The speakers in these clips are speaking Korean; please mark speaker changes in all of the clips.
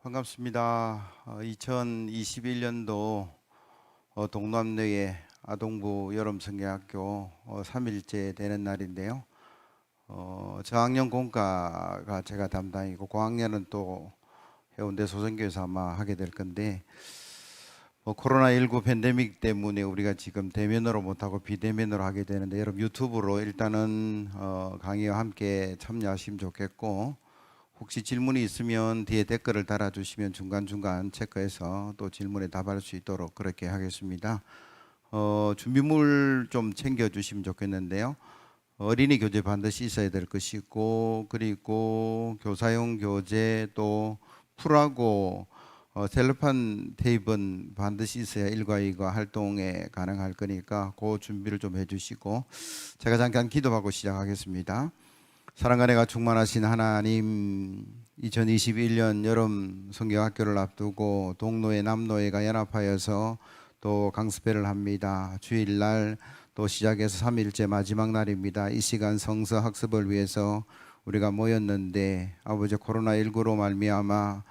Speaker 1: 반갑습니다. 2021년도 동남대의 아동부 여름성경학교 3일째 되는 날인데요. 저학년 공과가 제가 담당이고 고학년은 또 해운대 소선교에서 아마 하게 될 건데 코로나19 팬데믹 때문에 우리가 지금 대면으로 못하고 비대면으로 하게 되는데 여러분 유튜브로 일단은 강의와 함께 참여하시면 좋겠고, 혹시 질문이 있으면 뒤에 댓글을 달아주시면 중간중간 체크해서 또 질문에 답할 수 있도록 그렇게 하겠습니다. 준비물 좀 챙겨주시면 좋겠는데요. 어린이 교재 반드시 있어야 될 것이고, 그리고 교사용 교재 또 풀하고 셀로판 테이프는 반드시 있어야 1과 2과 활동에 가능할 거니까 그 준비를 좀 해주시고, 제가 잠깐 기도하고 시작하겠습니다. 사랑과 은혜가 충만하신 하나님, 2021년 여름 성경학교를 앞두고 동노회 남노회가 연합하여서 또 강습회를 합니다. 주일날 또 시작해서 3일째 마지막 날입니다. 이 시간 성서 학습을 위해서 우리가 모였는데 아버지 코로나19로 말미암아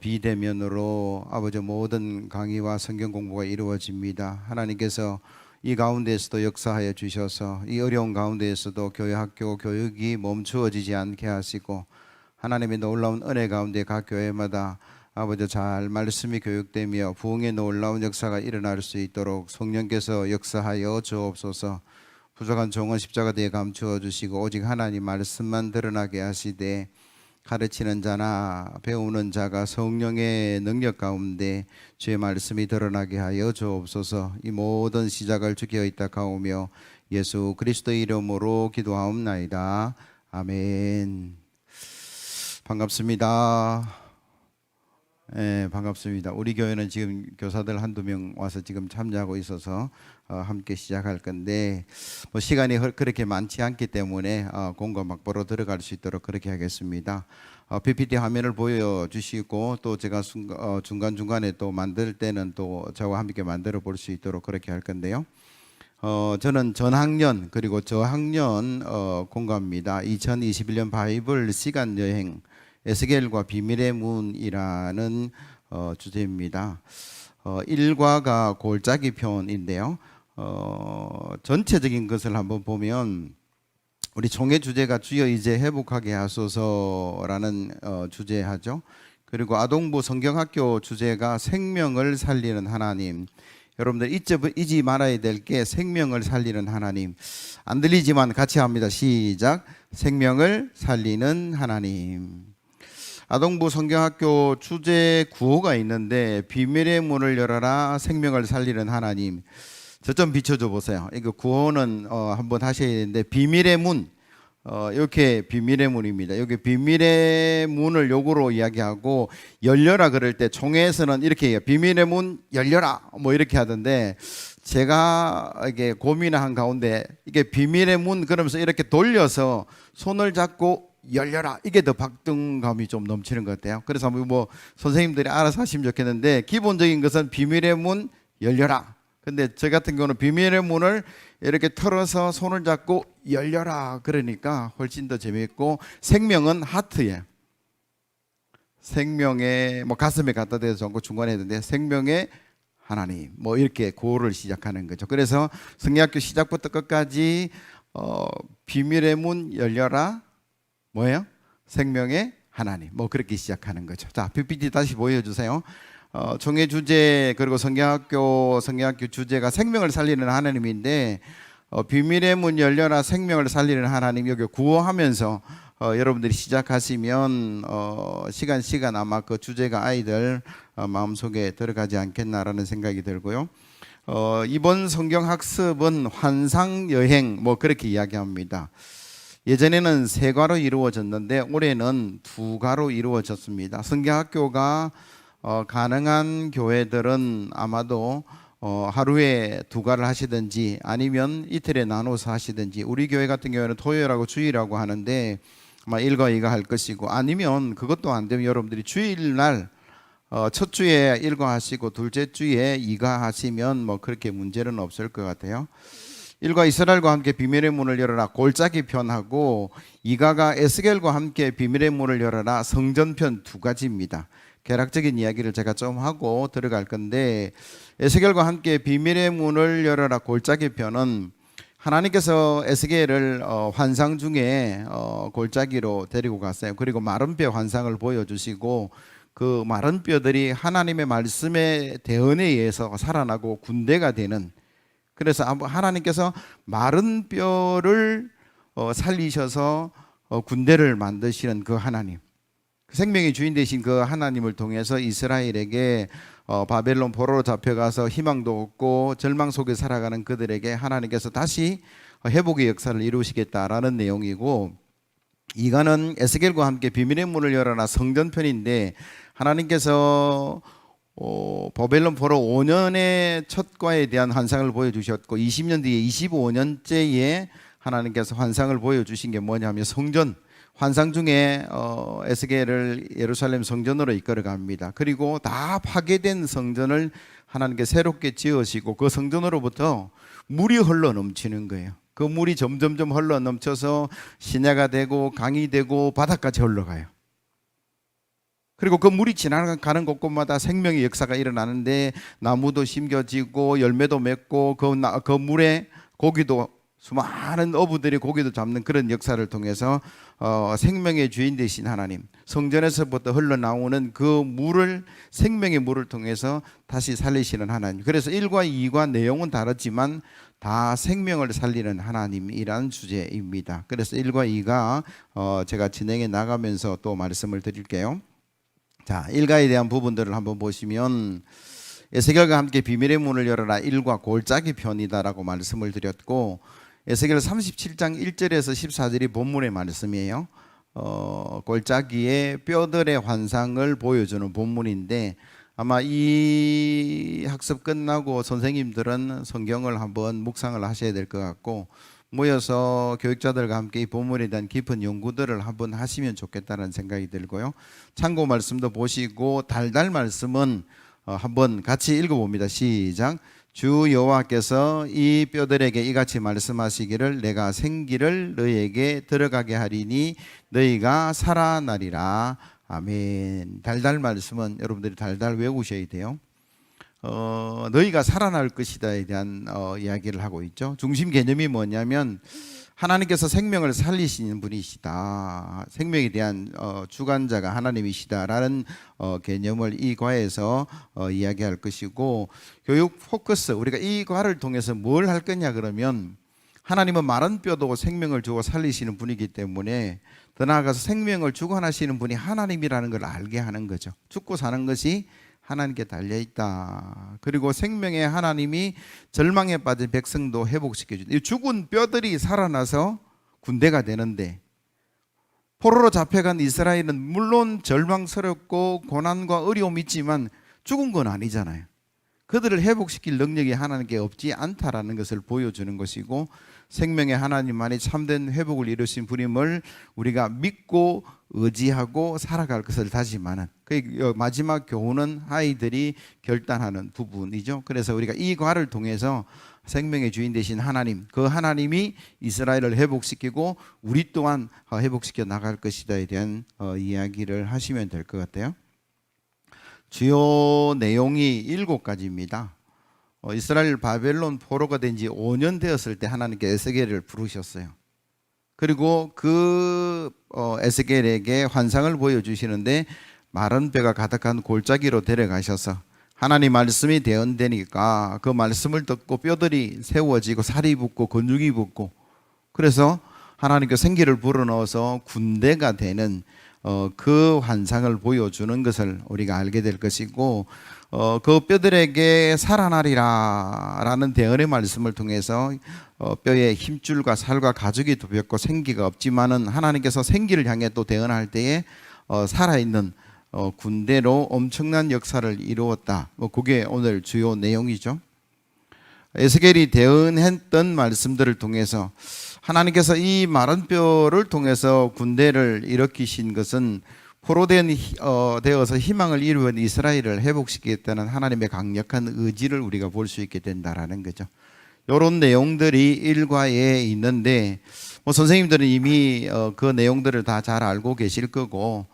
Speaker 1: 비대면으로 아버지 모든 강의와 성경 공부가 이루어집니다. 하나님께서 이 가운데에서도 역사하여 주셔서 이 어려운 가운데에서도 교회 학교 교육이 멈추어지지 않게 하시고, 하나님의 놀라운 은혜 가운데 각 교회마다 아버지 잘 말씀이 교육되며 부흥의 놀라운 역사가 일어날 수 있도록 성령께서 역사하여 주옵소서. 부족한 종은 십자가 뒤에 감추어 주시고 오직 하나님 말씀만 드러나게 하시되, 가르치는 자나 배우는 자가 성령의 능력 가운데 주의 말씀이 드러나게 하여 주옵소서. 이 모든 시작을 주께 의탁하오며 예수 그리스도의 이름으로 기도하옵나이다. 아멘. 반갑습니다. 네, 반갑습니다. 우리 교회는 지금 교사들 한두 명 와서 지금 참여하고 있어서 함께 시작할 건데, 시간이 그렇게 많지 않기 때문에 공과 막보로 들어갈 수 있도록 그렇게 하겠습니다. PPT 화면을 보여주시고, 또 제가 중간중간에 또 만들 때는 또 저와 함께 만들어 볼 수 있도록 그렇게 할 건데요. 저는 전학년 그리고 저학년 공과입니다. 2021년 바이블 시간여행 에스겔과 비밀의 문이라는 주제입니다. 1과가 골짜기 편인데요. 전체적인 것을 한번 보면 우리 총회 주제가 주여 이제 회복하게 하소서라는 주제하죠. 그리고 아동부 성경학교 주제가 생명을 살리는 하나님. 여러분들 잊지 말아야 될 게 생명을 살리는 하나님. 안 들리지만 같이 합니다. 시작. 생명을 살리는 하나님. 아동부 성경학교 주제 구호가 있는데, 비밀의 문을 열어라 생명을 살리는 하나님. 저 좀 비춰줘 보세요. 이거 구호는 한번 하셔야 되는데, 비밀의 문, 이렇게 비밀의 문입니다. 여기 비밀의 문을 요구로 이야기하고, 열려라 그럴 때 총회에서는 이렇게 해요. 비밀의 문 열려라 뭐 이렇게 하던데, 제가 이게 고민한 가운데 이게 비밀의 문 그러면서 이렇게 돌려서 손을 잡고 열려라, 이게 더 박동감이 좀 넘치는 것 같아요. 그래서 뭐 선생님들이 알아서 하시면 좋겠는데, 기본적인 것은 비밀의 문 열려라. 근데 저 같은 경우는 비밀의 문을 이렇게 털어서 손을 잡고 열려라 그러니까 훨씬 더 재미있고, 생명은 하트에, 생명의 뭐 가슴에 갖다 대서 않고 중간에 했는데 생명의 하나님, 뭐 이렇게 구호를 시작하는 거죠. 그래서 성경학교 시작부터 끝까지 비밀의 문 열려라, 뭐예요? 생명의 하나님, 뭐 그렇게 시작하는 거죠. 자, PPT 다시 보여주세요. 총회 주제 그리고 성경학교 주제가 생명을 살리는 하나님인데, 비밀의 문 열려라 생명을 살리는 하나님, 여기 구호하면서 여러분들이 시작하시면 시간 아마 그 주제가 아이들 마음속에 들어가지 않겠나라는 생각이 들고요. 이번 성경학습은 환상여행, 뭐 그렇게 이야기합니다. 예전에는 3과로 이루어졌는데 올해는 2과로 이루어졌습니다. 성경학교가 가능한 교회들은 아마도 하루에 2과를 하시든지 아니면 이틀에 나눠서 하시든지, 우리 교회 같은 경우에는 토요일하고 주일하고 하는데 아마 1과 2가 할 것이고, 아니면 그것도 안 되면 여러분들이 주일날 첫 주에 1과 하시고 둘째 주에 2과 하시면 뭐 그렇게 문제는 없을 것 같아요. 1과 이스라엘과 함께 비밀의 문을 열어라 골짜기 편하고, 2가가 에스겔과 함께 비밀의 문을 열어라 성전편 2가지입니다. 개략적인 이야기를 제가 좀 하고 들어갈 건데, 에스겔과 함께 비밀의 문을 열어라 골짜기 편은 하나님께서 에스겔을 환상 중에 골짜기로 데리고 갔어요. 그리고 마른 뼈 환상을 보여주시고, 그 마른 뼈들이 하나님의 말씀의 대언에 의해서 살아나고 군대가 되는, 그래서 하나님께서 마른 뼈를 살리셔서 군대를 만드시는 그 하나님, 생명의 주인 되신 그 하나님을 통해서 이스라엘에게 바벨론 포로로 잡혀가서 희망도 없고 절망 속에 살아가는 그들에게 하나님께서 다시 회복의 역사를 이루시겠다라는 내용이고, 이가는 에스겔과 함께 비밀의 문을 열어라 성전편인데, 하나님께서 바벨론 포로 5년의 첫과에 대한 환상을 보여주셨고, 20년 뒤에 25년째에 하나님께서 환상을 보여주신 게 뭐냐면 성전, 환상 중에 에스겔을 예루살렘 성전으로 이끌어 갑니다. 그리고 다 파괴된 성전을 하나님께 새롭게 지으시고, 그 성전으로부터 물이 흘러 넘치는 거예요. 그 물이 점점점 흘러 넘쳐서 시내가 되고 강이 되고 바다까지 흘러가요. 그리고 그 물이 지나가는 곳곳마다 생명의 역사가 일어나는데, 나무도 심겨지고 열매도 맺고 그 물에 고기도, 수많은 어부들이 고기도 잡는 그런 역사를 통해서 생명의 주인 되신 하나님, 성전에서부터 흘러나오는 그 물을, 생명의 물을 통해서 다시 살리시는 하나님. 그래서 1과 2과 내용은 다르지만 다 생명을 살리는 하나님이라는 주제입니다. 그래서 1과 2가 제가 진행해 나가면서 또 말씀을 드릴게요. 자, 1가에 대한 부분들을 한번 보시면, 에스겔과 함께 비밀의 문을 열어라 1과 골짜기 편이다라고 말씀을 드렸고, 에스겔 37장 1절에서 14절이 본문의 말씀이에요. 골짜기의 뼈들의 환상을 보여주는 본문인데, 아마 이 학습 끝나고 선생님들은 성경을 한번 묵상을 하셔야 될 것 같고, 모여서 교육자들과 함께 이 본문에 대한 깊은 연구들을 한번 하시면 좋겠다는 생각이 들고요. 참고 말씀도 보시고 달달 말씀은 한번 같이 읽어봅니다. 시작. 주 여호와께서 이 뼈들에게 이같이 말씀하시기를, 내가 생기를 너희에게 들어가게 하리니 너희가 살아나리라. 아멘. 달달 말씀은 여러분들이 달달 외우셔야 돼요. 너희가 살아날 것이다에 대한 이야기를 하고 있죠. 중심 개념이 뭐냐면, 하나님께서 생명을 살리시는 분이시다, 생명에 대한 주관자가 하나님이시다라는 개념을 이 과에서 이야기할 것이고, 교육 포커스, 우리가 이 과를 통해서 뭘 할 거냐 그러면, 하나님은 마른 뼈도 생명을 주고 살리시는 분이기 때문에 더 나아가서 생명을 주관하시는 분이 하나님이라는 걸 알게 하는 거죠. 죽고 사는 것이 하나님께 달려있다. 그리고 생명의 하나님이 절망에 빠진 백성도 회복시켜준다. 이 죽은 뼈들이 살아나서 군대가 되는데, 포로로 잡혀간 이스라엘은 물론 절망스럽고 고난과 어려움이 있지만 죽은 건 아니잖아요. 그들을 회복시킬 능력이 하나님께 없지 않다라는 것을 보여주는 것이고, 생명의 하나님만이 참된 회복을 이루신 분임을 우리가 믿고 의지하고 살아갈 것을 다짐하는, 그 마지막 교훈은 아이들이 결단하는 부분이죠. 그래서 우리가 이 과를 통해서 생명의 주인 되신 하나님, 그 하나님이 이스라엘을 회복시키고 우리 또한 회복시켜 나갈 것이다에 대한 이야기를 하시면 될 것 같아요. 주요 내용이 7가지입니다. 이스라엘 바벨론 포로가 된 지 5년 되었을 때 하나님께 에스겔을 부르셨어요. 그리고 그 에스겔에게 환상을 보여주시는데, 마른 뼈가 가득한 골짜기로 데려가셔서 하나님 말씀이 대언되니까 그 말씀을 듣고 뼈들이 세워지고 살이 붙고 근육이 붙고, 그래서 하나님께 생기를 불어넣어서 군대가 되는 그 환상을 보여주는 것을 우리가 알게 될 것이고, 그 뼈들에게 살아나리라 라는 대언의 말씀을 통해서 뼈에 힘줄과 살과 가죽이 덮였고 생기가 없지만은 하나님께서 생기를 향해 또 대언할 때에 살아있는 군대로 엄청난 역사를 이루었다. 그게 오늘 주요 내용이죠. 에스겔이 대언했던 말씀들을 통해서 하나님께서 이 마른 뼈를 통해서 군대를 일으키신 것은 되어서 희망을 이루는 이스라엘을 회복시키겠다는 하나님의 강력한 의지를 우리가 볼 수 있게 된다라는 거죠. 이런 내용들이 일과에 있는데, 선생님들은 이미 그 내용들을 다 잘 알고 계실 거고,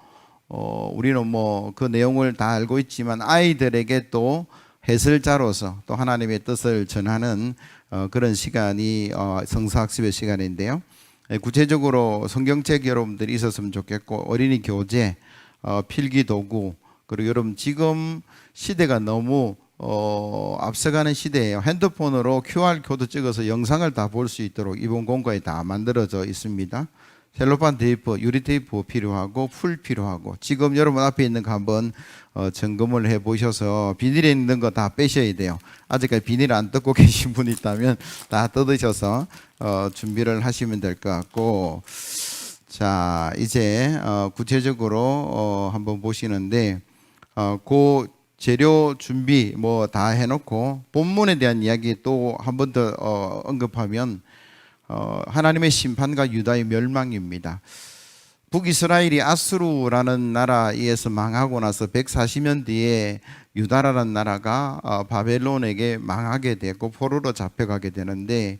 Speaker 1: 우리는 뭐 그 내용을 다 알고 있지만 아이들에게 또 해설자로서 또 하나님의 뜻을 전하는 그런 시간이 성서학습의 시간인데요. 구체적으로 성경책 여러분들이 있었으면 좋겠고, 어린이 교재, 필기 도구, 그리고 여러분 지금 시대가 너무 앞서가는 시대예요. 핸드폰으로 QR 코드 찍어서 영상을 다 볼 수 있도록 이번 공고에 다 만들어져 있습니다. 셀로판 테이프, 유리 테이프 필요하고 풀 필요하고, 지금 여러분 앞에 있는 거 한번 점검을 해 보셔서 비닐에 있는 거 다 빼셔야 돼요. 아직까지 비닐 안 뜯고 계신 분이 있다면 다 뜯으셔서 준비를 하시면 될 것 같고, 자 이제 구체적으로 한번 보시는데, 그 재료 준비 뭐 다 해놓고 본문에 대한 이야기 또 한 번 더 언급하면 하나님의 심판과 유다의 멸망입니다. 북이스라엘이 아수르라는 나라에서 망하고 나서 140년 뒤에 유다라는 나라가 바벨론에게 망하게 되고 포로로 잡혀가게 되는데,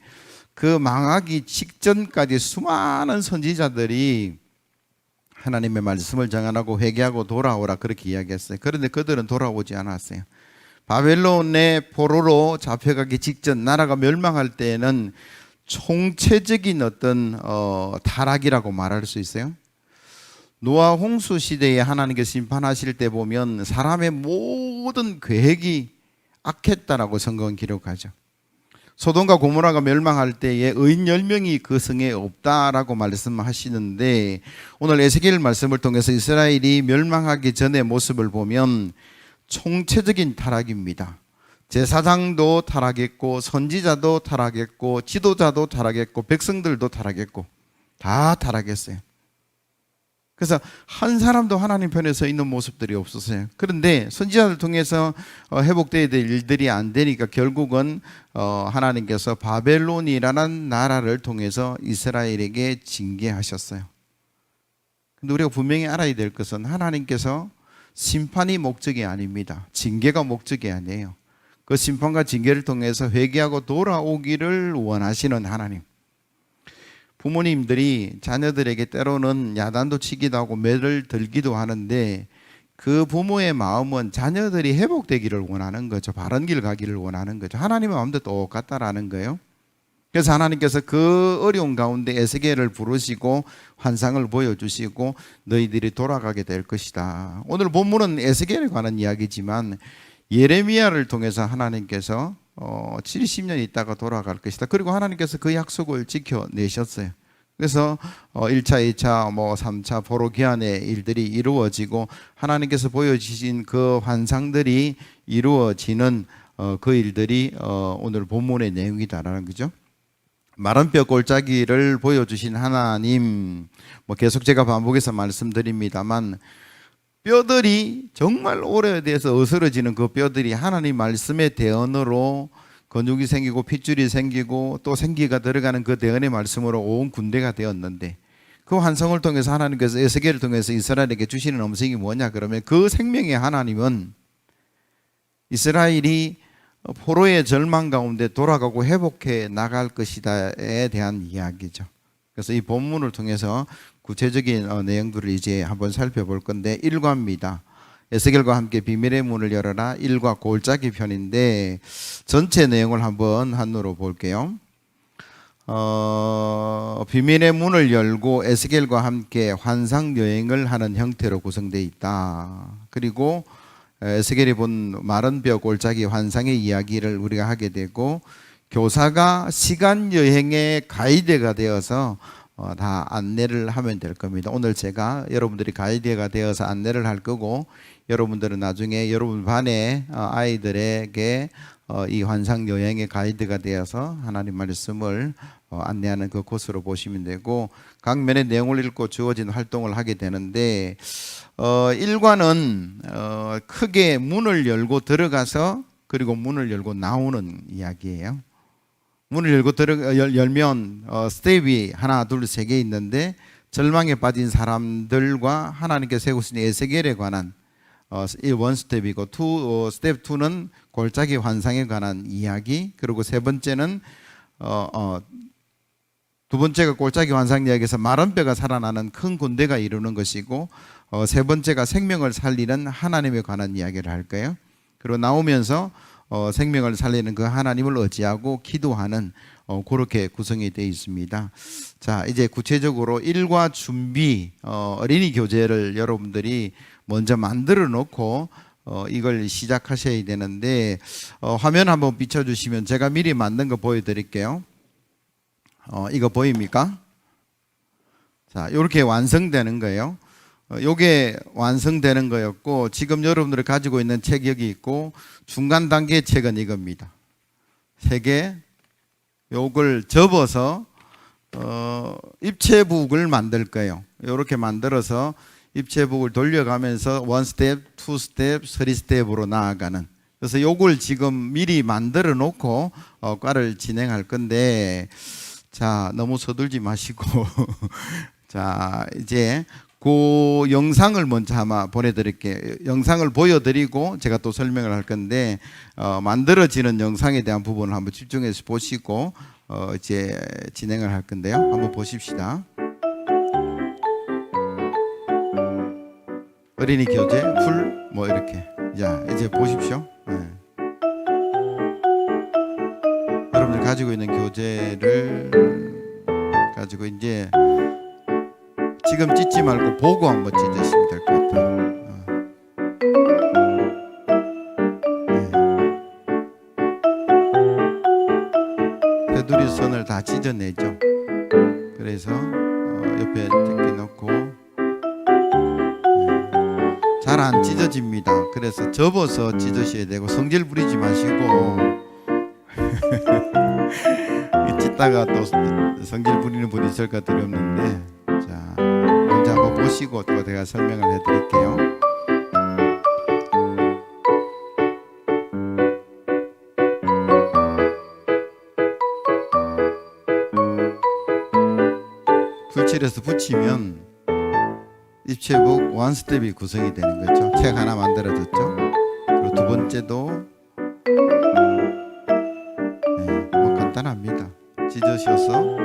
Speaker 1: 그 망하기 직전까지 수많은 선지자들이 하나님의 말씀을 정하고 회개하고 돌아오라 그렇게 이야기했어요. 그런데 그들은 돌아오지 않았어요. 바벨론의 포로로 잡혀가기 직전, 나라가 멸망할 때에는 총체적인 어떤 타락이라고 말할 수 있어요. 노아 홍수 시대에 하나님께서 심판하실 때 보면 사람의 모든 계획이 악했다라고 성경은 기록하죠. 소돔과 고모라가 멸망할 때에 의인 10명이 그 성에 없다라고 말씀하시는데, 오늘 에스겔 말씀을 통해서 이스라엘이 멸망하기 전의 모습을 보면 총체적인 타락입니다. 제사장도 타락했고, 선지자도 타락했고, 지도자도 타락했고, 백성들도 타락했고, 다 타락했어요. 그래서 한 사람도 하나님 편에 서 있는 모습들이 없었어요. 그런데 선지자를 통해서 회복되어야 될 일들이 안 되니까 결국은 하나님께서 바벨론이라는 나라를 통해서 이스라엘에게 징계하셨어요. 근데 우리가 분명히 알아야 될 것은 하나님께서 심판이 목적이 아닙니다. 징계가 목적이 아니에요. 그 심판과 징계를 통해서 회개하고 돌아오기를 원하시는 하나님. 부모님들이 자녀들에게 때로는 야단도 치기도 하고 매를 들기도 하는데, 그 부모의 마음은 자녀들이 회복되기를 원하는 거죠. 바른 길 가기를 원하는 거죠. 하나님의 마음도 똑같다라는 거예요. 그래서 하나님께서 그 어려운 가운데 에스겔을 부르시고 환상을 보여주시고 너희들이 돌아가게 될 것이다. 오늘 본문은 에스겔에 관한 이야기지만 예레미야를 통해서 하나님께서 70년 있다가 돌아갈 것이다. 그리고 하나님께서 그 약속을 지켜내셨어요. 그래서 1차, 2차, 3차 포로 기한의 일들이 이루어지고 하나님께서 보여주신 그 환상들이 이루어지는 그 일들이 오늘 본문의 내용이다라는 거죠. 마른 뼈 골짜기를 보여주신 하나님, 계속 제가 반복해서 말씀드립니다만, 뼈들이 정말 오래돼서 어스러지는 그 뼈들이 하나님 말씀의 대언으로 근육이 생기고 핏줄이 생기고 또 생기가 들어가는 그 대언의 말씀으로 온 군대가 되었는데, 그 환상을 통해서 하나님께서 에스겔을 통해서 이스라엘에게 주시는 음성이 뭐냐 그러면, 그 생명의 하나님은 이스라엘이 포로의 절망 가운데 돌아가고 회복해 나갈 것이다에 대한 이야기죠. 그래서 이 본문을 통해서 구체적인 내용들을 이제 한번 살펴볼 건데, 1과입니다. 에스겔과 함께 비밀의 문을 열어라 1과 골짜기 편인데, 전체 내용을 한번 한으로 볼게요. 비밀의 문을 열고 에스겔과 함께 환상 여행을 하는 형태로 구성되어 있다. 그리고 에스겔이 본 마른 뼈 골짜기 환상의 이야기를 우리가 하게 되고, 교사가 시간 여행의 가이드가 되어서 다 안내를 하면 될 겁니다. 오늘 제가 여러분들이 가이드가 되어서 안내를 할 거고, 여러분들은 나중에 여러분 반의 아이들에게 이 환상 여행의 가이드가 되어서 하나님 말씀을 안내하는 그 코스로 보시면 되고, 각 면의 내용을 읽고 주어진 활동을 하게 되는데, 1과는 크게 문을 열고 들어가서 그리고 문을 열고 나오는 이야기예요. 문을 열고 열면 스텝이 하나, 둘, 세 개 있는데, 절망에 빠진 사람들과 하나님께서 세우신 에스겔에 관한 원 스텝이고, 스텝 2는 골짜기 환상에 관한 이야기, 그리고 세 번째는 두 번째가 골짜기 환상 이야기에서 마른 뼈가 살아나는 큰 군대가 이루는 것이고, 세 번째가 생명을 살리는 하나님에 관한 이야기를 할 거예요. 그리고 나오면서 생명을 살리는 그 하나님을 의지하고 기도하는 그렇게 구성이 되어 있습니다. 자, 이제 구체적으로 일과 준비, 어린이 교재를 여러분들이 먼저 만들어 놓고 이걸 시작하셔야 되는데, 화면 한번 비춰주시면 제가 미리 만든 거 보여드릴게요. 이거 보입니까? 자, 이렇게 완성되는 거예요. 요게 완성되는 거였고, 지금 여러분들이 가지고 있는 책 여기 있고, 중간 단계 책은 이겁니다. 3개. 요걸 접어서 입체북을 만들 거예요. 이렇게 만들어서 입체북을 돌려가면서 1스텝, 2스텝, 3스텝으로 나아가는. 그래서 요걸 지금 미리 만들어 놓고 과를 진행할 건데, 자, 너무 서둘지 마시고 자, 이제 그 영상을 먼저 아마 보내드릴게요. 영상을 보여드리고 제가 또 설명을 할 건데, 만들어지는 영상에 대한 부분을 한번 집중해서 보시고 이제 진행을 할 건데요. 한번 보십시다. 어린이 교재 풀 뭐 이렇게. 자, 이제 보십시오. 네. 여러분들 가지고 있는 교재를 가지고 이제 지금 찢지 말고 보고 한번 찢으시면 될 것 같아요. 네. 테두리 선을 다 찢어내죠. 그래서 옆에 뜯기 넣고, 잘 안 찢어집니다. 그래서 접어서 찢으셔야 되고, 성질 부리지 마시고 찢다가 또 성질 부리는 분이 있을 것 두렵는데, 자, 먼저 한번 보시고 또 제가 설명을 해드릴게요. 풀칠해서 붙이면 입체북 원스텝이 구성이 되는 거죠. 책 하나 만들어졌죠. 그리고 두 번째도 뭐 간단합니다. 찢으셔서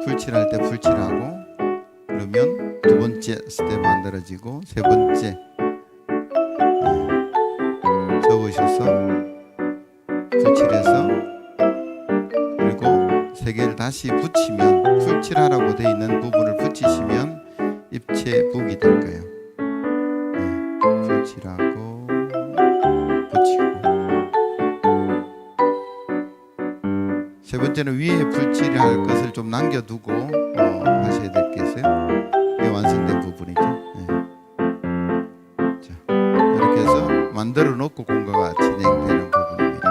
Speaker 1: 풀칠할 때 풀칠하고, 그러면 두 번째 스텝 만들어지고, 세 번째 접으셔서 풀칠해서, 그리고 세 개를 다시 붙이면, 풀칠하라고 되어 있는 부분을 붙이시면 입체북이 될 거예요. 풀칠하고 붙이고, 세 번째는 위에 풀칠할 것을 좀 남겨두고 하셔야 될 게 있어요. 이게 완성된 부분이죠. 네. 자, 이렇게 해서 만들어 놓고 공부가 진행되는 부분입니다.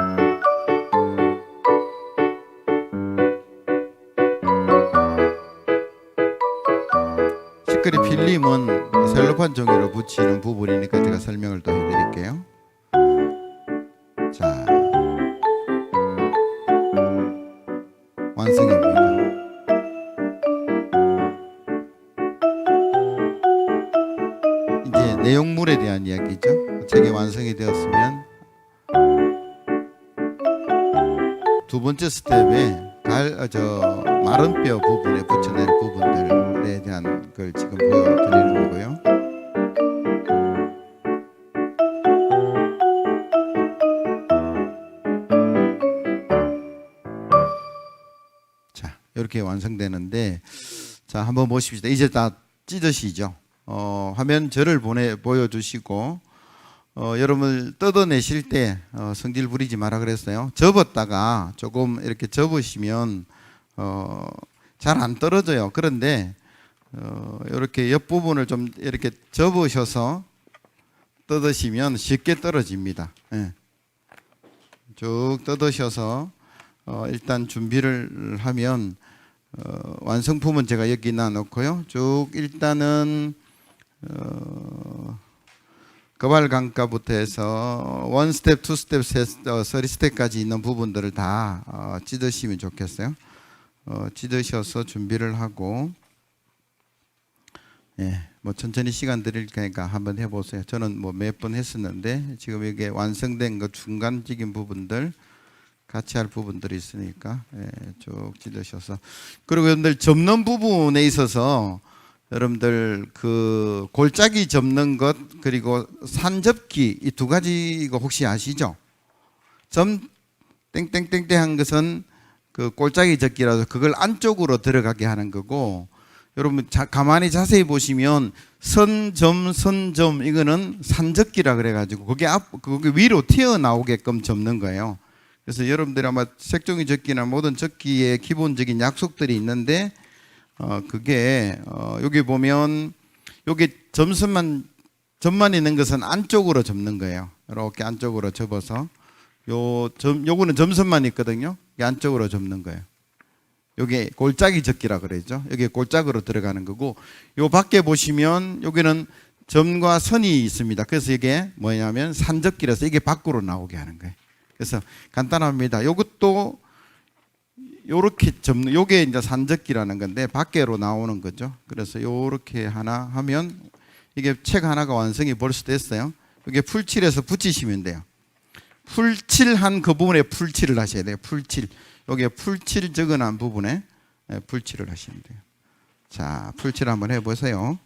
Speaker 1: 시크릿 필름은 셀로판 종이로 붙이는 부분이니까 제가 설명을 더 해드릴게요. 자, 완성입니다. 이제 내용물에 대한 이야기죠. 책이 완성이 되었으면 두 번째 스텝에 마른 뼈 부분에 붙여낼 부분들에 대한 걸 지금 보여드리는 거고요. 자, 이렇게 완성되는데, 자, 한번 보십시다. 이제 다 찢으시죠. 화면 저를 보여주시고, 여러분 뜯어내실 때 성질 부리지 마라 그랬어요. 접었다가 조금 이렇게 접으시면 잘 안 떨어져요. 그런데 이렇게 옆부분을 좀 이렇게 접으셔서 뜯으시면 쉽게 떨어집니다. 예. 쭉 뜯으셔서 일단 준비를 하면 완성품은 제가 여기 놔놓고요. 쭉 일단은 거발강가부터 해서 1스텝, 2스텝, 3스텝까지 있는 부분들을 다 찢으시면 좋겠어요. 찢으셔서 준비를 하고, 예, 뭐 천천히 시간 드릴 테니까 한번 해보세요. 저는 뭐 몇 번 했었는데 지금 이게 완성된 거 중간적인 부분들 같이 할 부분들이 있으니까 쭉 찢으셔서. 그리고 여러분들 접는 부분에 있어서 여러분들 그 골짜기 접는 것 그리고 산접기 이 두 가지 이거 혹시 아시죠? 점 땡땡땡땡 한 것은 그 골짜기 접기라서 그걸 안쪽으로 들어가게 하는 거고, 여러분 가만히 자세히 보시면 선점 이거는 산접기라 그래가지고 그게 위로 튀어나오게끔 접는 거예요. 그래서 여러분들이 아마 색종이 접기나 모든 접기의 기본적인 약속들이 있는데 그게 여기 보면 여기 점만 있는 것은 안쪽으로 접는 거예요. 이렇게 안쪽으로 접어서 요거는 점선만 있거든요. 이 안쪽으로 접는 거예요. 요게 골짜기 접기라 그러죠. 여기 골짜기로 들어가는 거고, 요 밖에 보시면 여기는 점과 선이 있습니다. 그래서 이게 뭐냐면 산접기라서 이게 밖으로 나오게 하는 거예요. 그래서 간단합니다. 요것도 요렇게 접는, 요게 이제 산접기라는 건데 밖으로 나오는 거죠. 그래서 요렇게 하나 하면 이게 책 하나가 완성이 벌써 됐어요. 이게 풀칠해서 붙이시면 돼요. 풀칠한 그 부분에 풀칠을 하셔야 돼요. 풀칠. 여기에 풀칠 적어놓은 부분에 풀칠을 하시면 돼요. 자, 풀칠 한번 해보세요.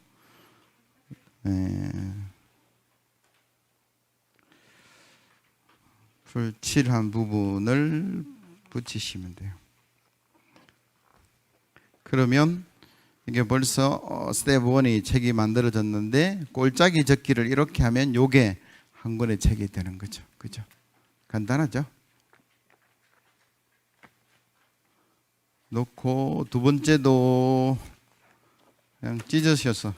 Speaker 1: 풀칠한 부분을 붙이시면 돼요. 그러면 이게 벌써 스텝 1이 책이 만들어졌는데, 골짜기 접기를 이렇게 하면 요게 한 권의 책이 되는 거죠. 그죠? 간단하죠? 놓고 두 번째도 그냥 찢으셔서,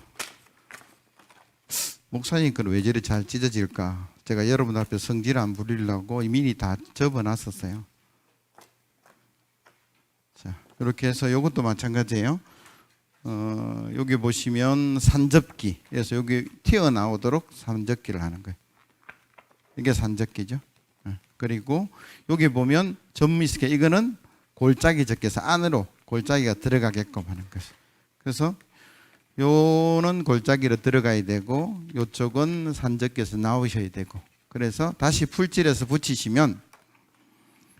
Speaker 1: 목사님 건 왜 저리 잘 찢어질까? 제가 여러분 앞에 성질 안 부리려고 미리 다 접어놨었어요. 자, 이렇게 해서 이것도 마찬가지예요. 여기 보시면 산접기, 그래서 여기 튀어나오도록 산접기를 하는 거예요. 이게 산접기죠. 그리고 여기 보면 점미스케, 이거는 골짜기 접기에서 안으로 골짜기가 들어가게끔 하는 거죠. 그래서 요는 골짜기로 들어가야 되고 요쪽은 산접기에서 나오셔야 되고, 그래서 다시 풀칠해서 붙이시면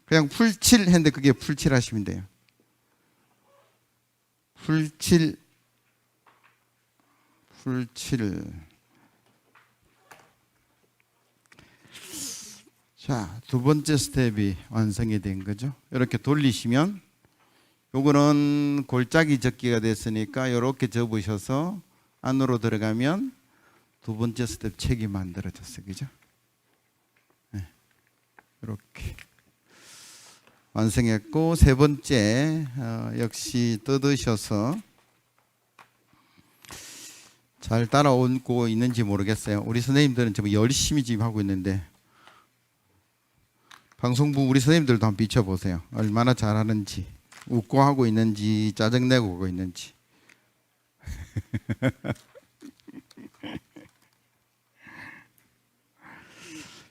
Speaker 1: 그냥 풀칠 했는데 그게 풀칠 하시면 돼요. 풀칠. 자, 두 번째 스텝이 완성이 된 거죠. 이렇게 돌리시면 요거는 골짜기 접기가 됐으니까 이렇게 접으셔서 안으로 들어가면 두 번째 스텝 책이 만들어졌어요. 그죠? 네. 이렇게 완성했고, 세 번째 역시 뜯으셔서 잘 따라오고 있는지 모르겠어요. 우리 선생님들은 지금 열심히 지금 하고 있는데, 방송부 우리 선생님들도 한번 비춰보세요. 얼마나 잘하는지, 웃고 하고 있는지, 짜증내고 하고 있는지.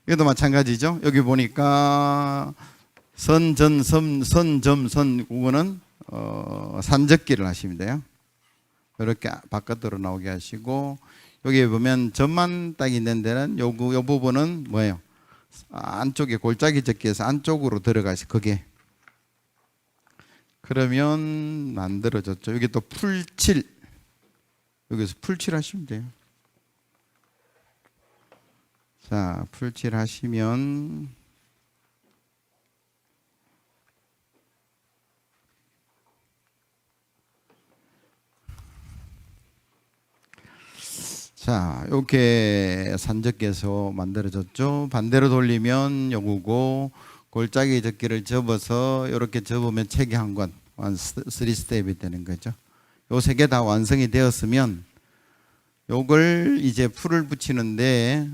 Speaker 1: 이것도 마찬가지죠. 여기 보니까 선점 그거는 산접기를 하시면 돼요. 이렇게 바깥으로 나오게 하시고, 여기 보면 점만 딱 있는 데는 요 부분은 뭐예요? 안쪽에 골짜기 접기에서 안쪽으로 들어가시, 그게. 그러면 만들어졌죠. 여기 또 풀칠, 여기서 풀칠 하시면 돼요. 자, 풀칠 하시면 자, 이렇게 산접기에서 만들어졌죠. 반대로 돌리면 요거고, 골짜기 접기를 접어서 이렇게 접으면 책이 한 권, 3스텝이 되는 거죠. 요 세 개 다 완성이 되었으면 요걸 이제 풀을 붙이는데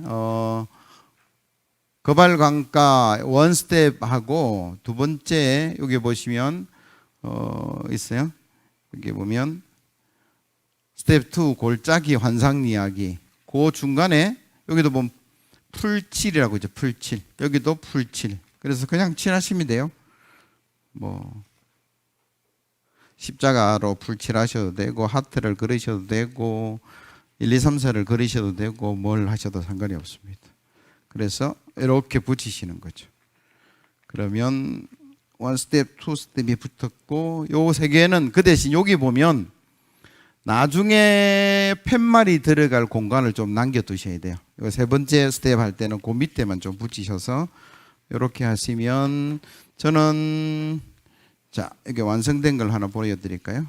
Speaker 1: 거발광가 원 스텝하고 두 번째 여기 보시면 있어요. 여기 보면 스텝 2 골짜기 환상 이야기, 그 중간에 여기도 보면 풀칠이라고 있죠. 풀칠. 여기도 풀칠. 그래서 그냥 칠하시면 돼요. 뭐 십자가로 풀칠하셔도 되고, 하트를 그리셔도 되고, 1, 2, 3, 4를 그리셔도 되고, 뭘 하셔도 상관이 없습니다. 그래서 이렇게 붙이시는 거죠. 그러면 원 스텝, 투 스텝이 붙었고 요 세 개는 그 대신 여기 보면 나중에 팻말이 들어갈 공간을 좀 남겨 두셔야 돼요. 이거 세 번째 스텝 할 때는 그 밑에만 좀 붙이셔서 이렇게 하시면 저는 자 이게 완성된 걸 하나 보여드릴까요?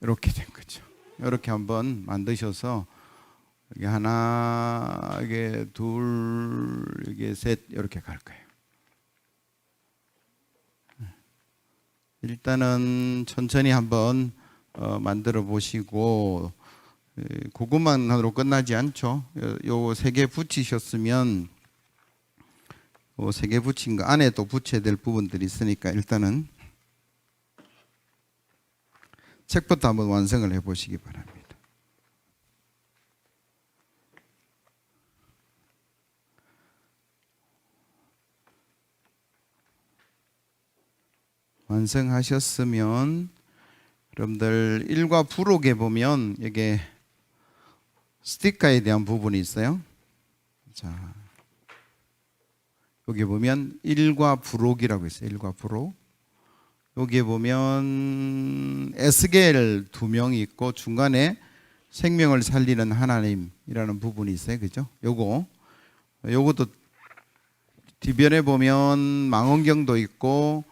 Speaker 1: 이렇게 된 거죠. 이렇게 한번 만드셔서 이게 하나, 이게 둘, 이게 셋 이렇게 갈 거예요. 일단은 천천히 한번 만들어 보시고 그것만 하로 끝나지 않죠. 요 세 개 붙이셨으면 요 세 개 붙인 거 안에 또 붙여야 될 부분들이 있으니까 일단은 책부터 한번 완성을 해 보시기 바랍니다. 완성하셨으면 여러분들 일과 부록에 보면 이게 스티커에 대한 부분이 있어요. 자, 여기 보면 일과 부록이라고 있어요. 일과 부록. 여기에 보면 에스겔 두 명이 있고 중간에 생명을 살리는 하나님이라는 부분이 있어요. 그죠? 요것도 뒤변에 보면 망원경도 있고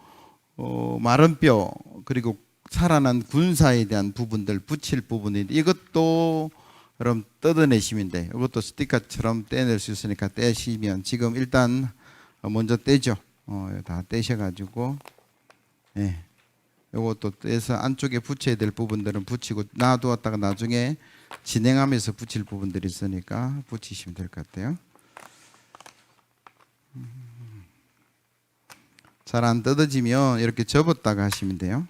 Speaker 1: 마른 뼈 그리고 살아난 군사에 대한 부분들 붙일 부분인데 이것도 여러분 뜯어내시면 돼요. 이것도 스티커처럼 떼낼 수 있으니까 떼시면 지금 일단 먼저 떼죠. 다 떼셔가지고 예, 이것도 떼서 안쪽에 붙여야 될 부분들은 붙이고 놔두었다가 나중에 진행하면서 붙일 부분들이 있으니까 붙이시면 될 것 같아요. 잘 안 뜯어지면 이렇게 접었다가 하시면 돼요.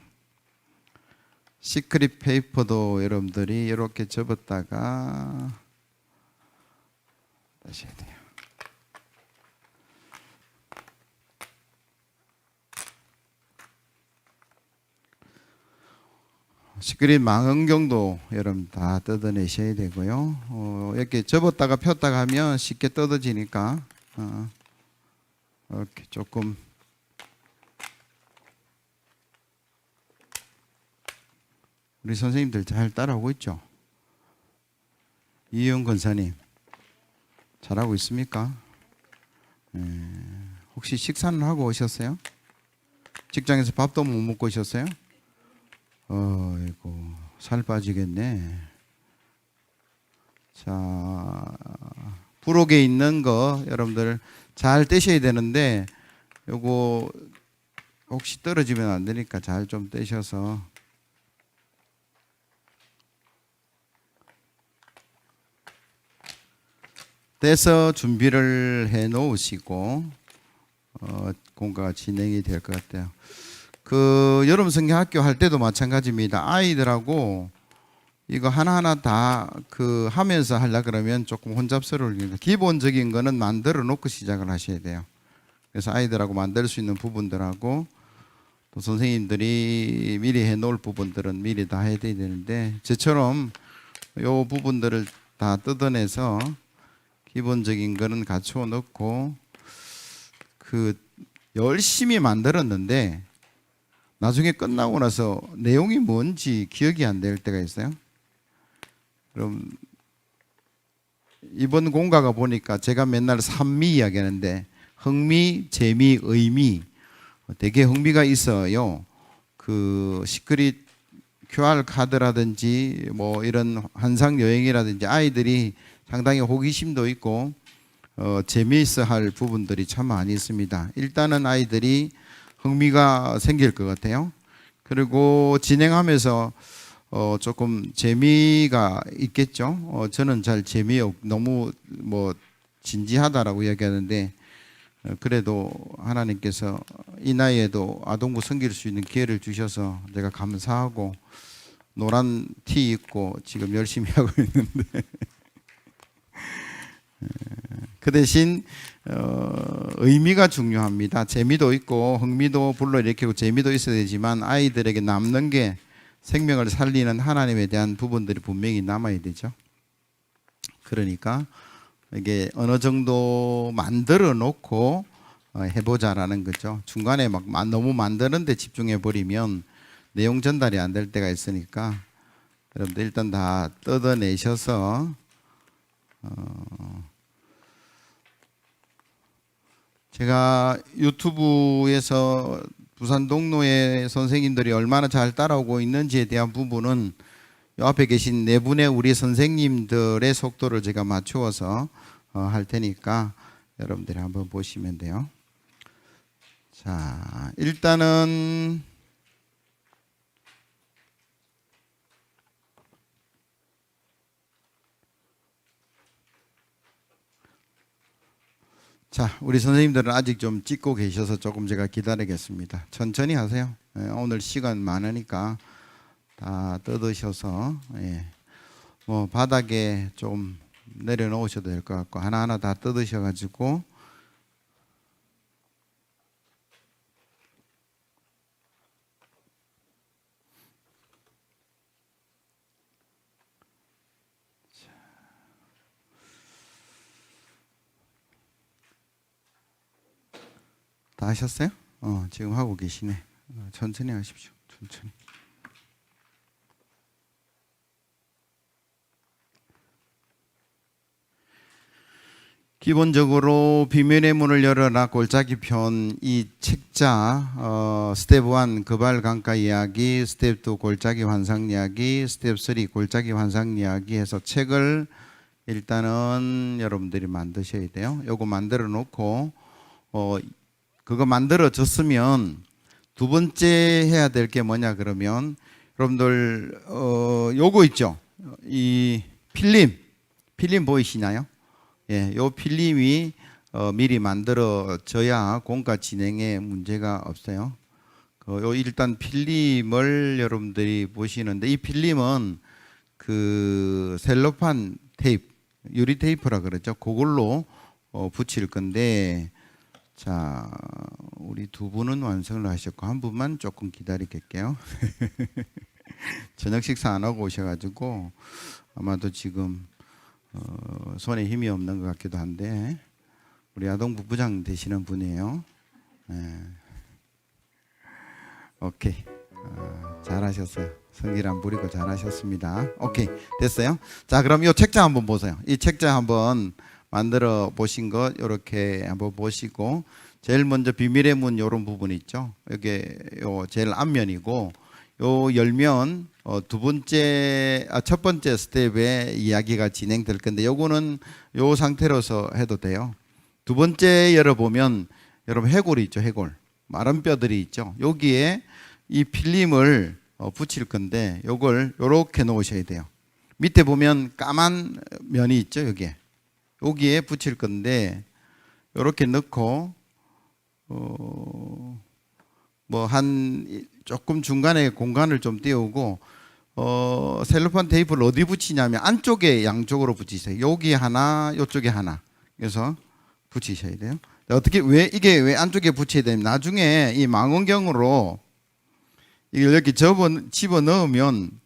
Speaker 1: 시크릿 페이퍼도 여러분들이 이렇게 접었다가 하셔야 돼요. 시크릿 망원경도 여러분 다 뜯어내셔야 되고요. 이렇게 접었다가 폈다가 하면 쉽게 뜯어지니까 이렇게 조금 우리 선생님들 잘 따라오고 있죠? 이영 권사님 잘하고 있습니까? 혹시 식사는 하고 오셨어요? 직장에서 밥도 못 먹고 오셨어요? 이거 살 빠지겠네. 자, 부록에 있는 거 여러분들 잘 떼셔야 되는데 요거 혹시 떨어지면 안 되니까 잘 좀 떼셔서 떼서 준비를 해 놓으시고 공부가 진행이 될 것 같아요. 그 여름 성경학교 할 때도 마찬가지입니다. 아이들하고 이거 하나하나 다 그 하면서 하려 그러면 조금 혼잡스러우니까 기본적인 거는 만들어 놓고 시작을 하셔야 돼요. 그래서 아이들하고 만들 수 있는 부분들하고 또 선생님들이 미리 해 놓을 부분들은 미리 다 해야 되는데 저처럼 요 부분들을 다 뜯어내서 기본적인 거는 갖추어 놓고 그 열심히 만들었는데 나중에 끝나고 나서 내용이 뭔지 기억이 안 될 때가 있어요. 그럼 이번 공가가 보니까 제가 맨날 삼미 이야기하는데 흥미, 재미, 의미 되게 흥미가 있어요. 그 시크릿 QR 카드라든지 뭐 이런 환상 여행이라든지 아이들이 상당히 호기심도 있고 재미있어 할 부분들이 참 많이 있습니다. 일단은 아이들이 흥미가 생길 것 같아요. 그리고 진행하면서 조금 재미가 있겠죠. 저는 잘 너무 뭐 진지하다라고 이야기하는데 그래도 하나님께서 이 나이에도 아동부 섬길 수 있는 기회를 주셔서 제가 감사하고 노란 티 입고 지금 열심히 하고 있는데 그 대신 의미가 중요합니다. 재미도 있고 흥미도 불러일으키고 재미도 있어야 되지만 아이들에게 남는 게 생명을 살리는 하나님에 대한 부분들이 분명히 남아야 되죠. 그러니까 이게 어느 정도 만들어 놓고 해보자라는 거죠. 중간에 막 너무 만드는데 집중해 버리면 내용 전달이 안 될 때가 있으니까 여러분들 일단 다 뜯어내셔서 제가 유튜브에서 부산 동로의 선생님들이 얼마나 잘 따라오고 있는지에 대한 부분은 이 앞에 계신 네 분의 우리 선생님들의 속도를 제가 맞추어서 할 테니까 여러분들이 한번 보시면 돼요. 자, 일단은 자, 우리 선생님들은 아직 좀 찍고 계셔서 조금 제가 기다리겠습니다. 천천히 하세요. 오늘 시간 많으니까 다 뜯으셔서 뭐 바닥에 좀 내려놓으셔도 될 것 같고 하나하나 다 뜯으셔가지고 다 하셨어요? 지금 하고 계시네. 천천히 하십시오. 천천히. 기본적으로 비밀의 문을 열어라 골짜기 편 이 책자 스텝 1 거발 강가 이야기, 스텝 2 골짜기 환상 이야기, 스텝 3 골짜기 환상 이야기 해서 책을 일단은 여러분들이 만드셔야 돼요. 요거 만들어 놓고 그거 만들어졌으면 두 번째 해야 될 게 뭐냐 그러면 여러분들 요거 있죠. 이 필름 보이시나요? 예, 요 필름이 미리 만들어져야 공과 진행에 문제가 없어요. 요 일단 필름을 여러분들이 보시는데 이 필름은 그 셀로판 테이프, 유리 테이프라 그러죠. 그걸로 붙일 건데 자, 우리 두 분은 완성을 하셨고 한 분만 조금 기다리겠게요. 저녁 식사 안 하고 오셔가지고 아마도 지금 손에 힘이 없는 것 같기도 한데 우리 아동부 부장 되시는 분이에요. 네. 오케이. 잘하셨어요. 성질 안 부리고 잘하셨습니다. 오케이, 됐어요. 자, 그럼 이 책자 한번 보세요. 이 책자 한번 만들어 보신 것 이렇게 한번 보시고 제일 먼저 비밀의 문 이런 부분 있죠. 여기 요 제일 앞면이고 요 열면 첫 번째 스텝의 이야기가 진행될 건데 요거는 요 상태로서 해도 돼요. 두 번째 열어보면 여러분 해골이 있죠. 해골 마른 뼈들이 있죠. 여기에 이 필름을 붙일 건데 요걸 요렇게 놓으셔야 돼요. 밑에 보면 까만 면이 있죠. 여기에 붙일 건데 요렇게 넣고 뭐 한 조금 중간에 공간을 좀 띄우고 셀로판 테이프를 어디 붙이냐면 안쪽에 양쪽으로 붙이세요. 여기 하나, 이쪽에 하나. 그래서 붙이셔야 돼요. 어떻게 이게 왜 안쪽에 붙여야 되냐면 나중에 이 망원경으로 이걸 이렇게 집어 넣으면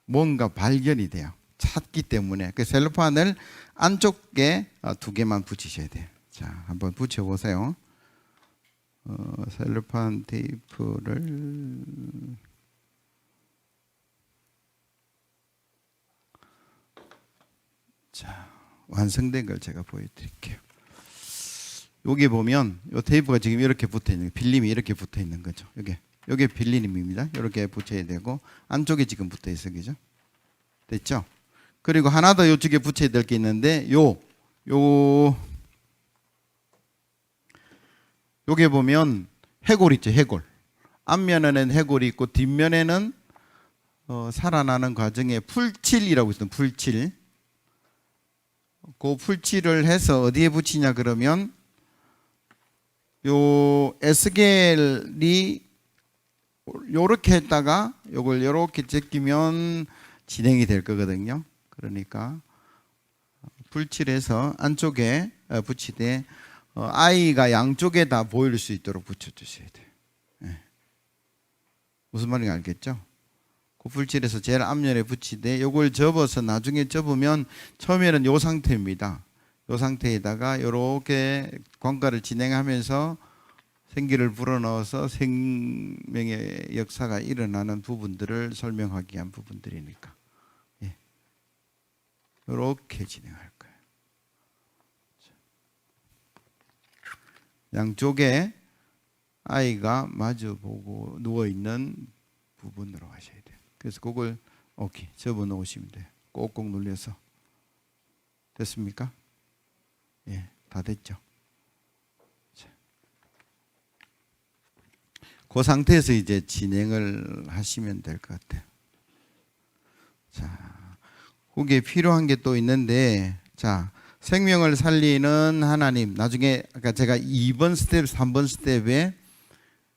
Speaker 1: 뭔가 발견이 돼요. 찾기 때문에 그 셀로판을 안쪽에 두 개만 붙이셔야 돼요. 자, 한번 붙여 보세요. 셀로판 테이프를 자, 완성된 걸 제가 보여드릴게요. 여기 보면 이 테이프가 지금 이렇게 붙어 있는 필름이 이렇게 붙어 있는 거죠. 여기 필름입니다. 이렇게 붙여야 되고 안쪽에 지금 붙어 있어, 그죠? 됐죠? 그리고 하나 더 이쪽에 붙여야 될 게 있는데 여기 보면 해골 있죠. 해골. 앞면에는 해골이 있고 뒷면에는 살아나는 과정에 풀칠이라고 있어요. 풀칠. 그 풀칠을 해서 어디에 붙이냐 그러면 요 S겔이 요렇게 했다가 요걸 요렇게 제끼면 진행이 될 거거든요. 그러니까 풀칠해서 안쪽에 붙이되 아이가 양쪽에 다 보일 수 있도록 붙여주셔야 돼요. 네. 무슨 말인지 알겠죠? 그 풀칠해서 제일 앞면에 붙이되 요걸 접어서 나중에 접으면 처음에는 요 상태입니다. 이 상태에다가 이렇게 관과를 진행하면서 생기를 불어넣어서 생명의 역사가 일어나는 부분들을 설명하기 위한 부분들이니까 이렇게 진행할 거예요. 양쪽에 아이가 마주보고 누워있는 부분으로 하셔야 돼요. 그래서 그걸 오케이 접어 놓으시면 돼요. 꼭꼭 눌려서. 됐습니까? 예, 다 됐죠. 자, 그 상태에서 이제 진행을 하시면 될 것 같아요. 자, 그게 필요한 게 또 있는데, 자, 생명을 살리는 하나님. 나중에 아까 제가 2번 스텝, 3번 스텝에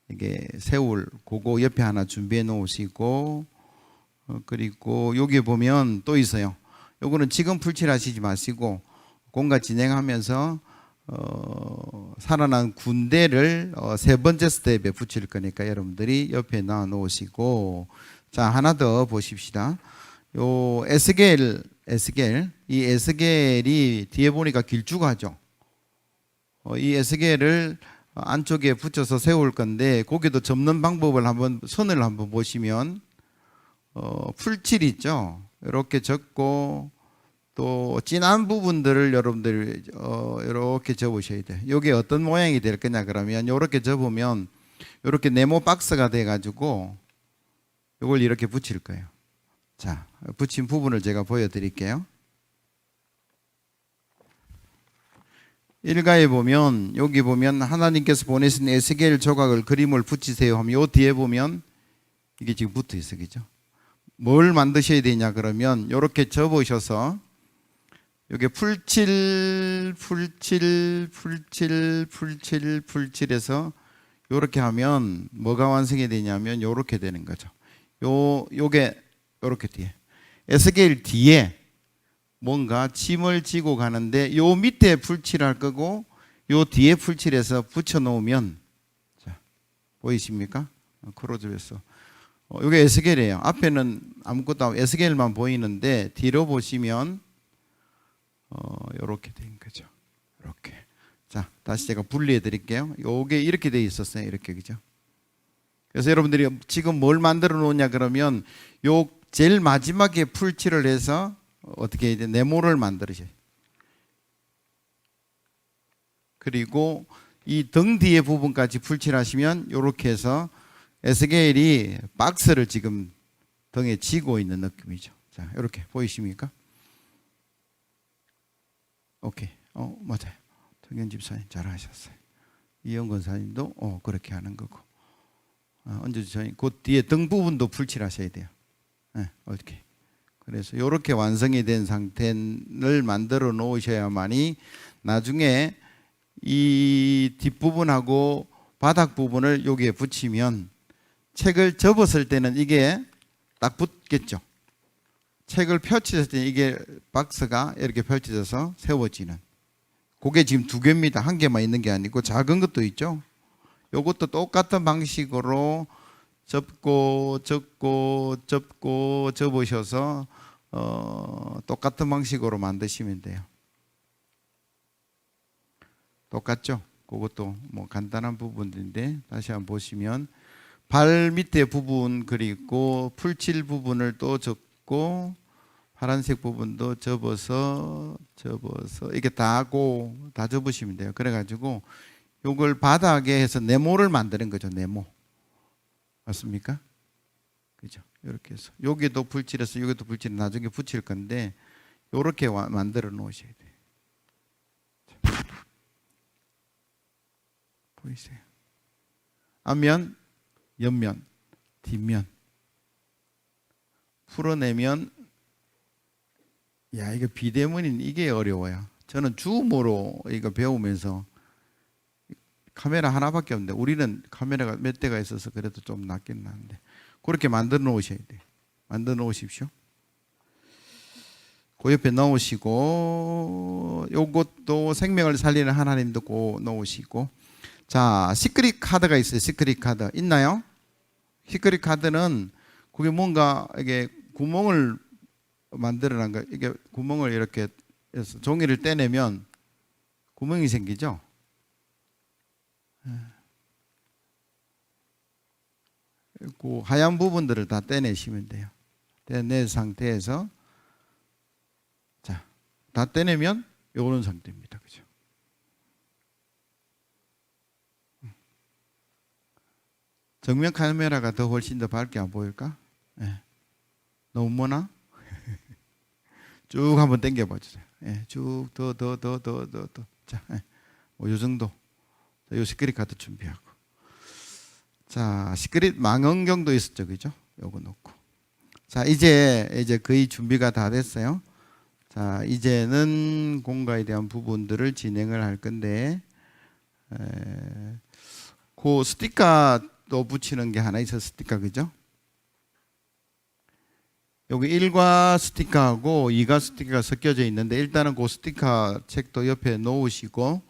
Speaker 1: 이게 세울 그거 옆에 하나 준비해 놓으시고, 그리고 여기 보면 또 있어요. 요거는 지금 풀칠하시지 마시고 공과 진행하면서 살아난 군대를 세 번째 스텝에 붙일 거니까 여러분들이 옆에 놔 놓으시고, 자, 하나 더 보십시다. 요 에스겔 이 에스겔이 뒤에 보니까 길쭉하죠. 이 에스겔을 안쪽에 붙여서 세울 건데 거기도 접는 방법을 한번 선을 한번 보시면 풀칠 있죠. 이렇게 접고 또 진한 부분들을 여러분들 이렇게 접으셔야 돼요. 이게 어떤 모양이 될 거냐 그러면 이렇게 접으면 이렇게 네모 박스가 돼 가지고 이걸 이렇게 붙일 거예요. 자, 붙인 부분을 제가 보여드릴게요. 일가에 보면 여기 보면 하나님께서 보내신 에스겔 조각을 그림을 붙이세요 하면 요 뒤에 보면 이게 지금 붙어 있어, 그죠? 뭘 만드셔야 되냐 그러면 이렇게 접으셔서 여기 풀칠해서 이렇게 하면 뭐가 완성이 되냐면 이렇게 되는 거죠. 요게 이렇게 뒤에 에스겔 뒤에 뭔가 짐을 지고 가는데 요 밑에 풀칠할 거고 요 뒤에 풀칠해서 붙여 놓으면, 자, 보이십니까? 크로즈에서 이게 에스겔이에요. 앞에는 아무것도 없고 에스겔만 보이는데 뒤로 보시면 이렇게 된 거죠. 이렇게. 자, 다시 제가 분리해 드릴게요. 요게 이렇게 돼 있었어요. 이렇게, 그죠? 그래서 여러분들이 지금 뭘 만들어 놓냐 그러면 요 제일 마지막에 풀칠을 해서 어떻게 이제 네모를 만들으셔요. 그리고 이 등 뒤에 부분까지 풀칠하시면 이렇게 해서 에스겔이 박스를 지금 등에 쥐고 있는 느낌이죠. 자, 이렇게 보이십니까? 오케이. 맞아요. 정현 집사님 잘하셨어요. 이영건 사님도 그렇게 하는 거고. 언제 저희 그 뒤에 등 부분도 풀칠하셔야 돼요. 네, 이렇게. 그래서 이렇게 완성이 된 상태를 만들어 놓으셔야만이 나중에 이 뒷부분하고 바닥 부분을 여기에 붙이면 책을 접었을 때는 이게 딱 붙겠죠. 책을 펼쳤을 때 이게 박스가 이렇게 펼쳐져서 세워지는. 그게 지금 두 개입니다. 한 개만 있는 게 아니고 작은 것도 있죠. 이것도 똑같은 방식으로 접고 접으셔서 똑같은 방식으로 만드시면 돼요. 똑같죠? 그것도 뭐 간단한 부분인데 다시 한번 보시면 발 밑에 부분 그리고 풀칠 부분을 또 접고 파란색 부분도 접어서 이렇게 다 하고 다 접으시면 돼요. 그래가지고 요걸 바닥에 해서 네모를 만드는 거죠. 네모. 맞습니까? 그죠? 이렇게 해서 여기도 풀칠해서 여기도 풀칠 나중에 붙일 건데 요렇게 만들어 놓으셔야 돼요. 보이세요? 앞면, 옆면, 뒷면 풀어내면, 야, 이거 비대면인 이게 어려워요. 저는 줌으로 이거 배우면서 카메라 하나밖에 없는데 우리는 카메라가 몇 대가 있어서 그래도 좀 낫긴 나는데 그렇게 만들어 놓으셔야 돼요. 만들어 놓으십시오. 그 옆에 넣으시고 요것도 생명을 살리는 하나님도 고 넣으시고, 자, 시크릿 카드가 있어요. 시크릿 카드 있나요? 시크릿 카드는 그게 뭔가 이게 구멍을 만들어 놓은 거, 이게 구멍을 이렇게 해서 종이를 떼내면 구멍이 생기죠. 그 하얀 부분들을 다 떼내시면 돼요. 떼낸 상태에서 자, 다 떼내면 이런 상태입니다. 그죠? 정면 카메라가 더 훨씬 더 밝게 안 보일까? 네. 너무 머나? 쭉 한번 당겨 봐주세요. 네. 쭉 더. 자, 네. 요 정도. 요 시크릿 카드 준비하고. 자, 시크릿 망원경도 있었죠, 그죠? 요거 놓고. 자, 이제 거의 준비가 다 됐어요. 자, 이제는 공과에 대한 부분들을 진행을 할 건데, 그 스티커도 붙이는 게 하나 있어, 스티커, 그죠? 여기 1과 스티커하고 2가 스티커가 섞여져 있는데, 일단은 그 스티커 책도 옆에 놓으시고,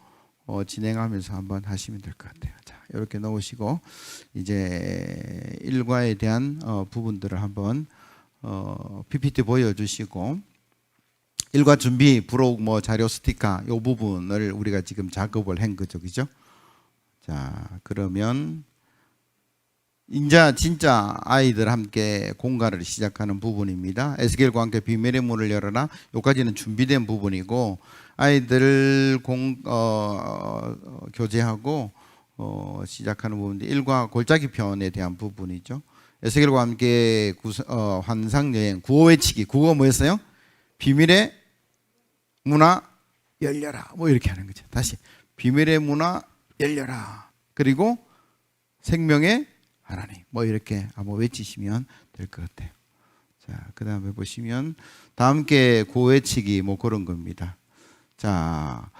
Speaker 1: 진행하면서 한번 하시면 될 것 같아요. 자, 이렇게 놓으시고, 이제 1과에 대한 부분들을 한번 PPT 보여주시고, 1과 준비, 부록 뭐 자료 스티커 이 부분을 우리가 지금 작업을 한 거죠, 그죠? 자, 그러면 이제 진짜 아이들 함께 공과를 시작하는 부분입니다. 에스겔과 함께 비밀의 문을 열어라. 여기까지는 준비된 부분이고, 아이들 교재하고 시작하는 부분인데 1과 골짜기 편에 대한 부분이죠. 에스겔과 함께 환상여행 구호 외치기. 구호가 뭐였어요? 비밀의 문화 열려라. 뭐 이렇게 하는 거죠. 다시 비밀의 문화 열려라. 그리고 생명의 하나님. 뭐 이렇게 한번 외치시면 될 것 같아요. 자, 그 다음에 보시면 다 함께 구호 외치기 뭐 그런 겁니다. 자,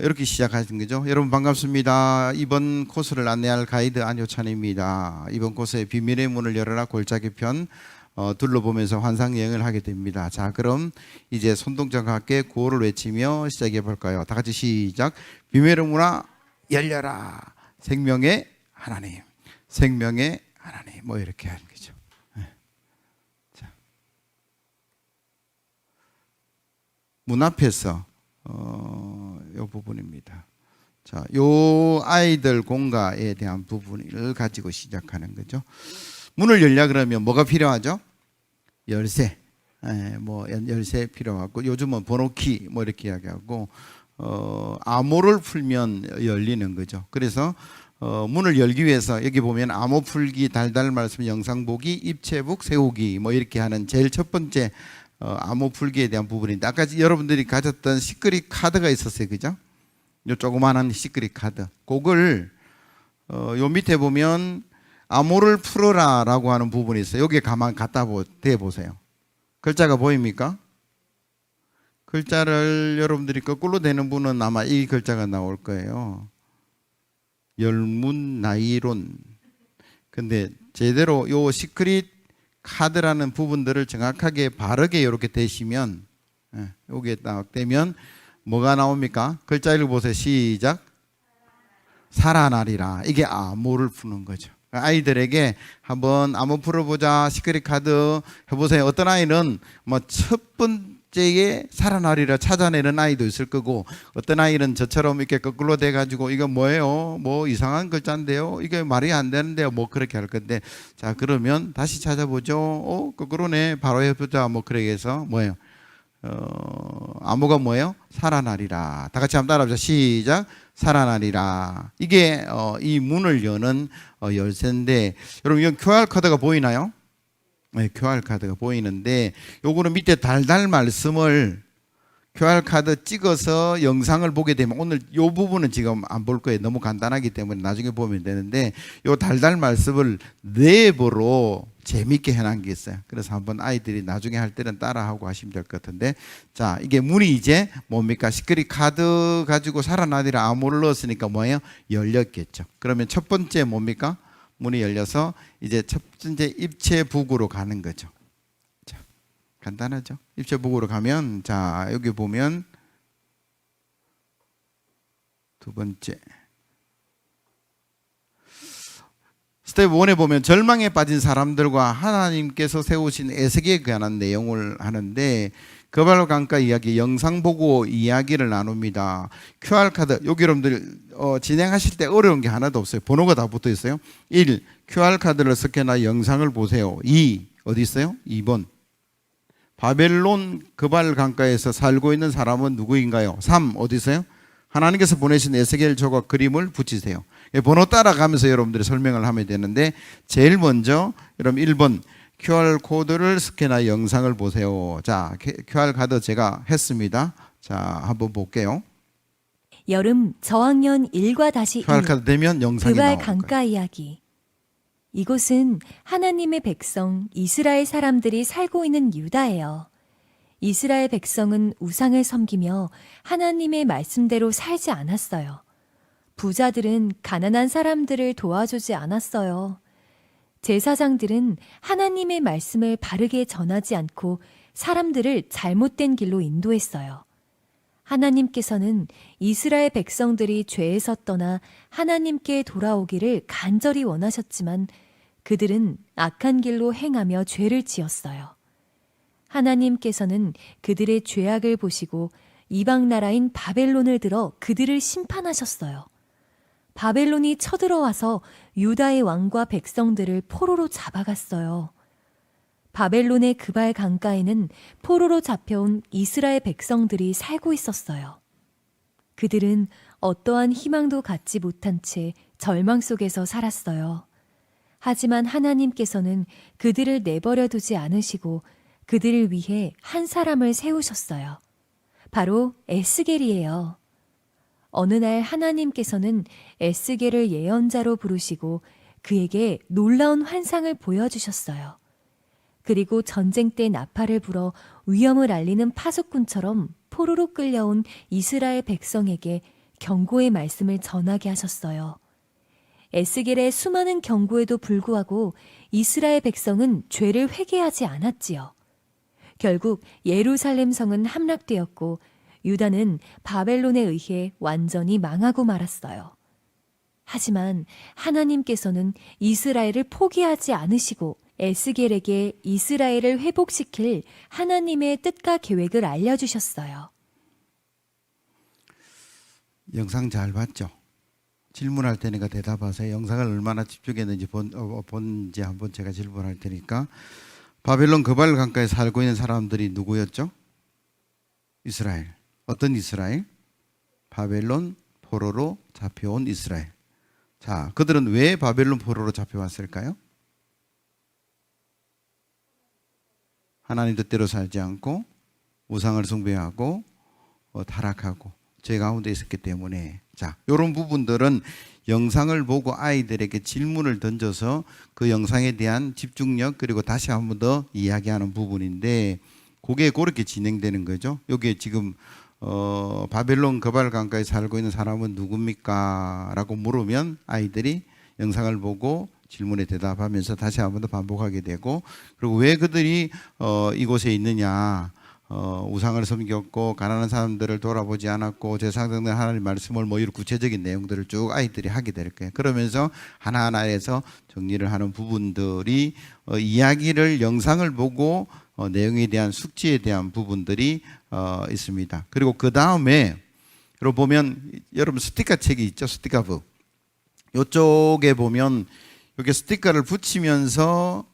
Speaker 1: 이렇게 시작하신 거죠. 여러분 반갑습니다. 이번 코스를 안내할 가이드 안효찬입니다. 이번 코스의 비밀의 문을 열어라 골짜기 편 둘러보면서 환상여행을 하게 됩니다. 자, 그럼 이제 손동작과 함께 구호를 외치며 시작해 볼까요? 다 같이 시작. 비밀의 문화 열려라. 생명의 하나님. 생명의 하나님. 뭐 이렇게 하는 거죠. 자, 문 앞에서 이 부분입니다. 자, 요 아이들 공과에 대한 부분을 가지고 시작하는 거죠. 문을 열려 그러면 뭐가 필요하죠? 열쇠. 뭐 열쇠 필요하고, 요즘은 번호키 뭐 이렇게 이야기하고, 암호를 풀면 열리는 거죠. 그래서 문을 열기 위해서 여기 보면 암호 풀기, 달달 말씀, 영상 보기, 입체북 세우기 뭐 이렇게 하는 제일 첫 번째 암호 풀기에 대한 부분인데, 아까 여러분들이 가졌던 시크릿 카드가 있었어요, 그죠? 요 조그마한 시크릿 카드. 그걸 요 밑에 보면 암호를 풀어라 라고 하는 부분이 있어요. 여기에 가만 갖다 대보세요. 글자가 보입니까? 글자를 여러분들이 거꾸로 대는 분은 아마 이 글자가 나올 거예요. 열문 나이론. 근데 제대로 요 시크릿 카드라는 부분들을 정확하게 바르게 이렇게 대시면, 여기에 딱 대면 뭐가 나옵니까? 글자 읽어보세요. 시작. 살아나리라. 이게 암호를 푸는 거죠. 아이들에게 한번 암호 풀어보자, 시크릿 카드 해보세요. 어떤 아이는 뭐 첫 번째에 살아나리라 찾아내는 아이도 있을 거고, 어떤 아이는 저처럼 이렇게 거꾸로 돼가지고 이거 뭐예요? 뭐 이상한 글자인데요? 이게 말이 안 되는데요? 뭐 그렇게 할 건데, 자, 그러면 다시 찾아보죠. 거꾸로네. 바로 해보자. 뭐 그렇게 해서 뭐예요? 암호가 뭐예요? 살아나리라. 다 같이 한번 따라합시다. 시작. 살아나리라. 이게 이 문을 여는 열쇠인데, 여러분 이건 QR 카드가 보이나요? 네, QR 카드가 보이는데, 요거는 밑에 달달 말씀을 QR 카드 찍어서 영상을 보게 되면, 오늘 요 부분은 지금 안 볼 거예요. 너무 간단하기 때문에 나중에 보면 되는데, 요 달달 말씀을 랩으로 재밌게 해놓은 게 있어요. 그래서 한번 아이들이 나중에 할 때는 따라하고 하시면 될 것 같은데, 자, 이게 문이 이제 뭡니까? 시크릿 카드 가지고 살아나리라 암호를 넣었으니까 뭐예요? 열렸겠죠. 그러면 첫 번째 뭡니까? 문이 열려서 이제 첫 번째 입체북으로 가는 거죠. 자, 간단하죠? 입체북으로 가면, 자, 여기 보면 두 번째 스텝 1에 보면 절망에 빠진 사람들과 하나님께서 세우신 에스겔에 관한 내용을 하는데, 거발 강가 이야기, 영상 보고 이야기를 나눕니다. QR카드, 여기 여러분들 진행하실 때 어려운 게 하나도 없어요. 번호가 다 붙어 있어요. 1. QR카드를 스캔하여 영상을 보세요. 2. 어디 있어요? 2번. 바벨론 거발 강가에서 살고 있는 사람은 누구인가요? 3. 어디 있어요? 하나님께서 보내신 에스겔 조각 그림을 붙이세요. 번호 따라가면서 여러분들이 설명을 하면 되는데, 제일 먼저 여러분 1번 QR코드를 스캔하여 영상을 보세요. 자, QR카드 제가 했습니다. 자, 한번 볼게요.
Speaker 2: 여름 저학년 1과 다시
Speaker 1: QR카드 되면 영상이
Speaker 2: 그발
Speaker 1: 나오는
Speaker 2: 강가
Speaker 1: 거예요.
Speaker 2: 이야기. 이곳은 하나님의 백성 이스라엘 사람들이 살고 있는 유다예요. 이스라엘 백성은 우상을 섬기며 하나님의 말씀대로 살지 않았어요. 부자들은 가난한 사람들을 도와주지 않았어요. 제사장들은 하나님의 말씀을 바르게 전하지 않고 사람들을 잘못된 길로 인도했어요. 하나님께서는 이스라엘 백성들이 죄에서 떠나 하나님께 돌아오기를 간절히 원하셨지만 그들은 악한 길로 행하며 죄를 지었어요. 하나님께서는 그들의 죄악을 보시고 이방 나라인 바벨론을 들어 그들을 심판하셨어요. 바벨론이 쳐들어와서 유다의 왕과 백성들을 포로로 잡아갔어요. 바벨론의 그발 강가에는 포로로 잡혀온 이스라엘 백성들이 살고 있었어요. 그들은 어떠한 희망도 갖지 못한 채 절망 속에서 살았어요. 하지만 하나님께서는 그들을 내버려 두지 않으시고 그들을 위해 한 사람을 세우셨어요. 바로 에스겔이에요. 어느 날 하나님께서는 에스겔을 예언자로 부르시고 그에게 놀라운 환상을 보여주셨어요. 그리고 전쟁 때 나팔을 불어 위험을 알리는 파수꾼처럼 포로로 끌려온 이스라엘 백성에게 경고의 말씀을 전하게 하셨어요. 에스겔의 수많은 경고에도 불구하고 이스라엘 백성은 죄를 회개하지 않았지요. 결국 예루살렘 성은 함락되었고 유다는 바벨론에 의해 완전히 망하고 말았어요. 하지만 하나님께서는 이스라엘을 포기하지 않으시고 에스겔에게 이스라엘을 회복시킬 하나님의 뜻과 계획을 알려주셨어요.
Speaker 1: 영상 잘 봤죠? 질문할 테니까 대답하세요. 영상을 얼마나 집중했는지 본지 한번 제가 질문할 테니까. 바벨론 거발 강가에 살고 있는 사람들이 누구였죠? 이스라엘. 어떤 이스라엘? 바벨론 포로로 잡혀온 이스라엘. 자, 그들은 왜 바벨론 포로로 잡혀왔을까요? 하나님 뜻대로 살지 않고 우상을 숭배하고 타락하고 죄 가운데 있었기 때문에. 자, 이런 부분들은 영상을 보고 아이들에게 질문을 던져서 그 영상에 대한 집중력 그리고 다시 한 번 더 이야기하는 부분인데, 그게 그렇게 진행되는 거죠. 여기에 지금 바벨론 거발 강가에 살고 있는 사람은 누굽니까? 라고 물으면 아이들이 영상을 보고 질문에 대답하면서 다시 한 번 더 반복하게 되고, 그리고 왜 그들이 이곳에 있느냐, 우상을 섬겼고 가난한 사람들을 돌아보지 않았고 제사장들 하나님 말씀을 뭐 이런 구체적인 내용들을 쭉 아이들이 하게 될 거예요. 그러면서 하나하나에서 정리를 하는 부분들이 이야기를 영상을 보고 내용에 대한 숙지에 대한 부분들이 있습니다. 그리고 그 다음에 여러분 보면 여러분 스티커 책이 있죠. 스티커북. 이쪽에 보면 이렇게 스티커를 붙이면서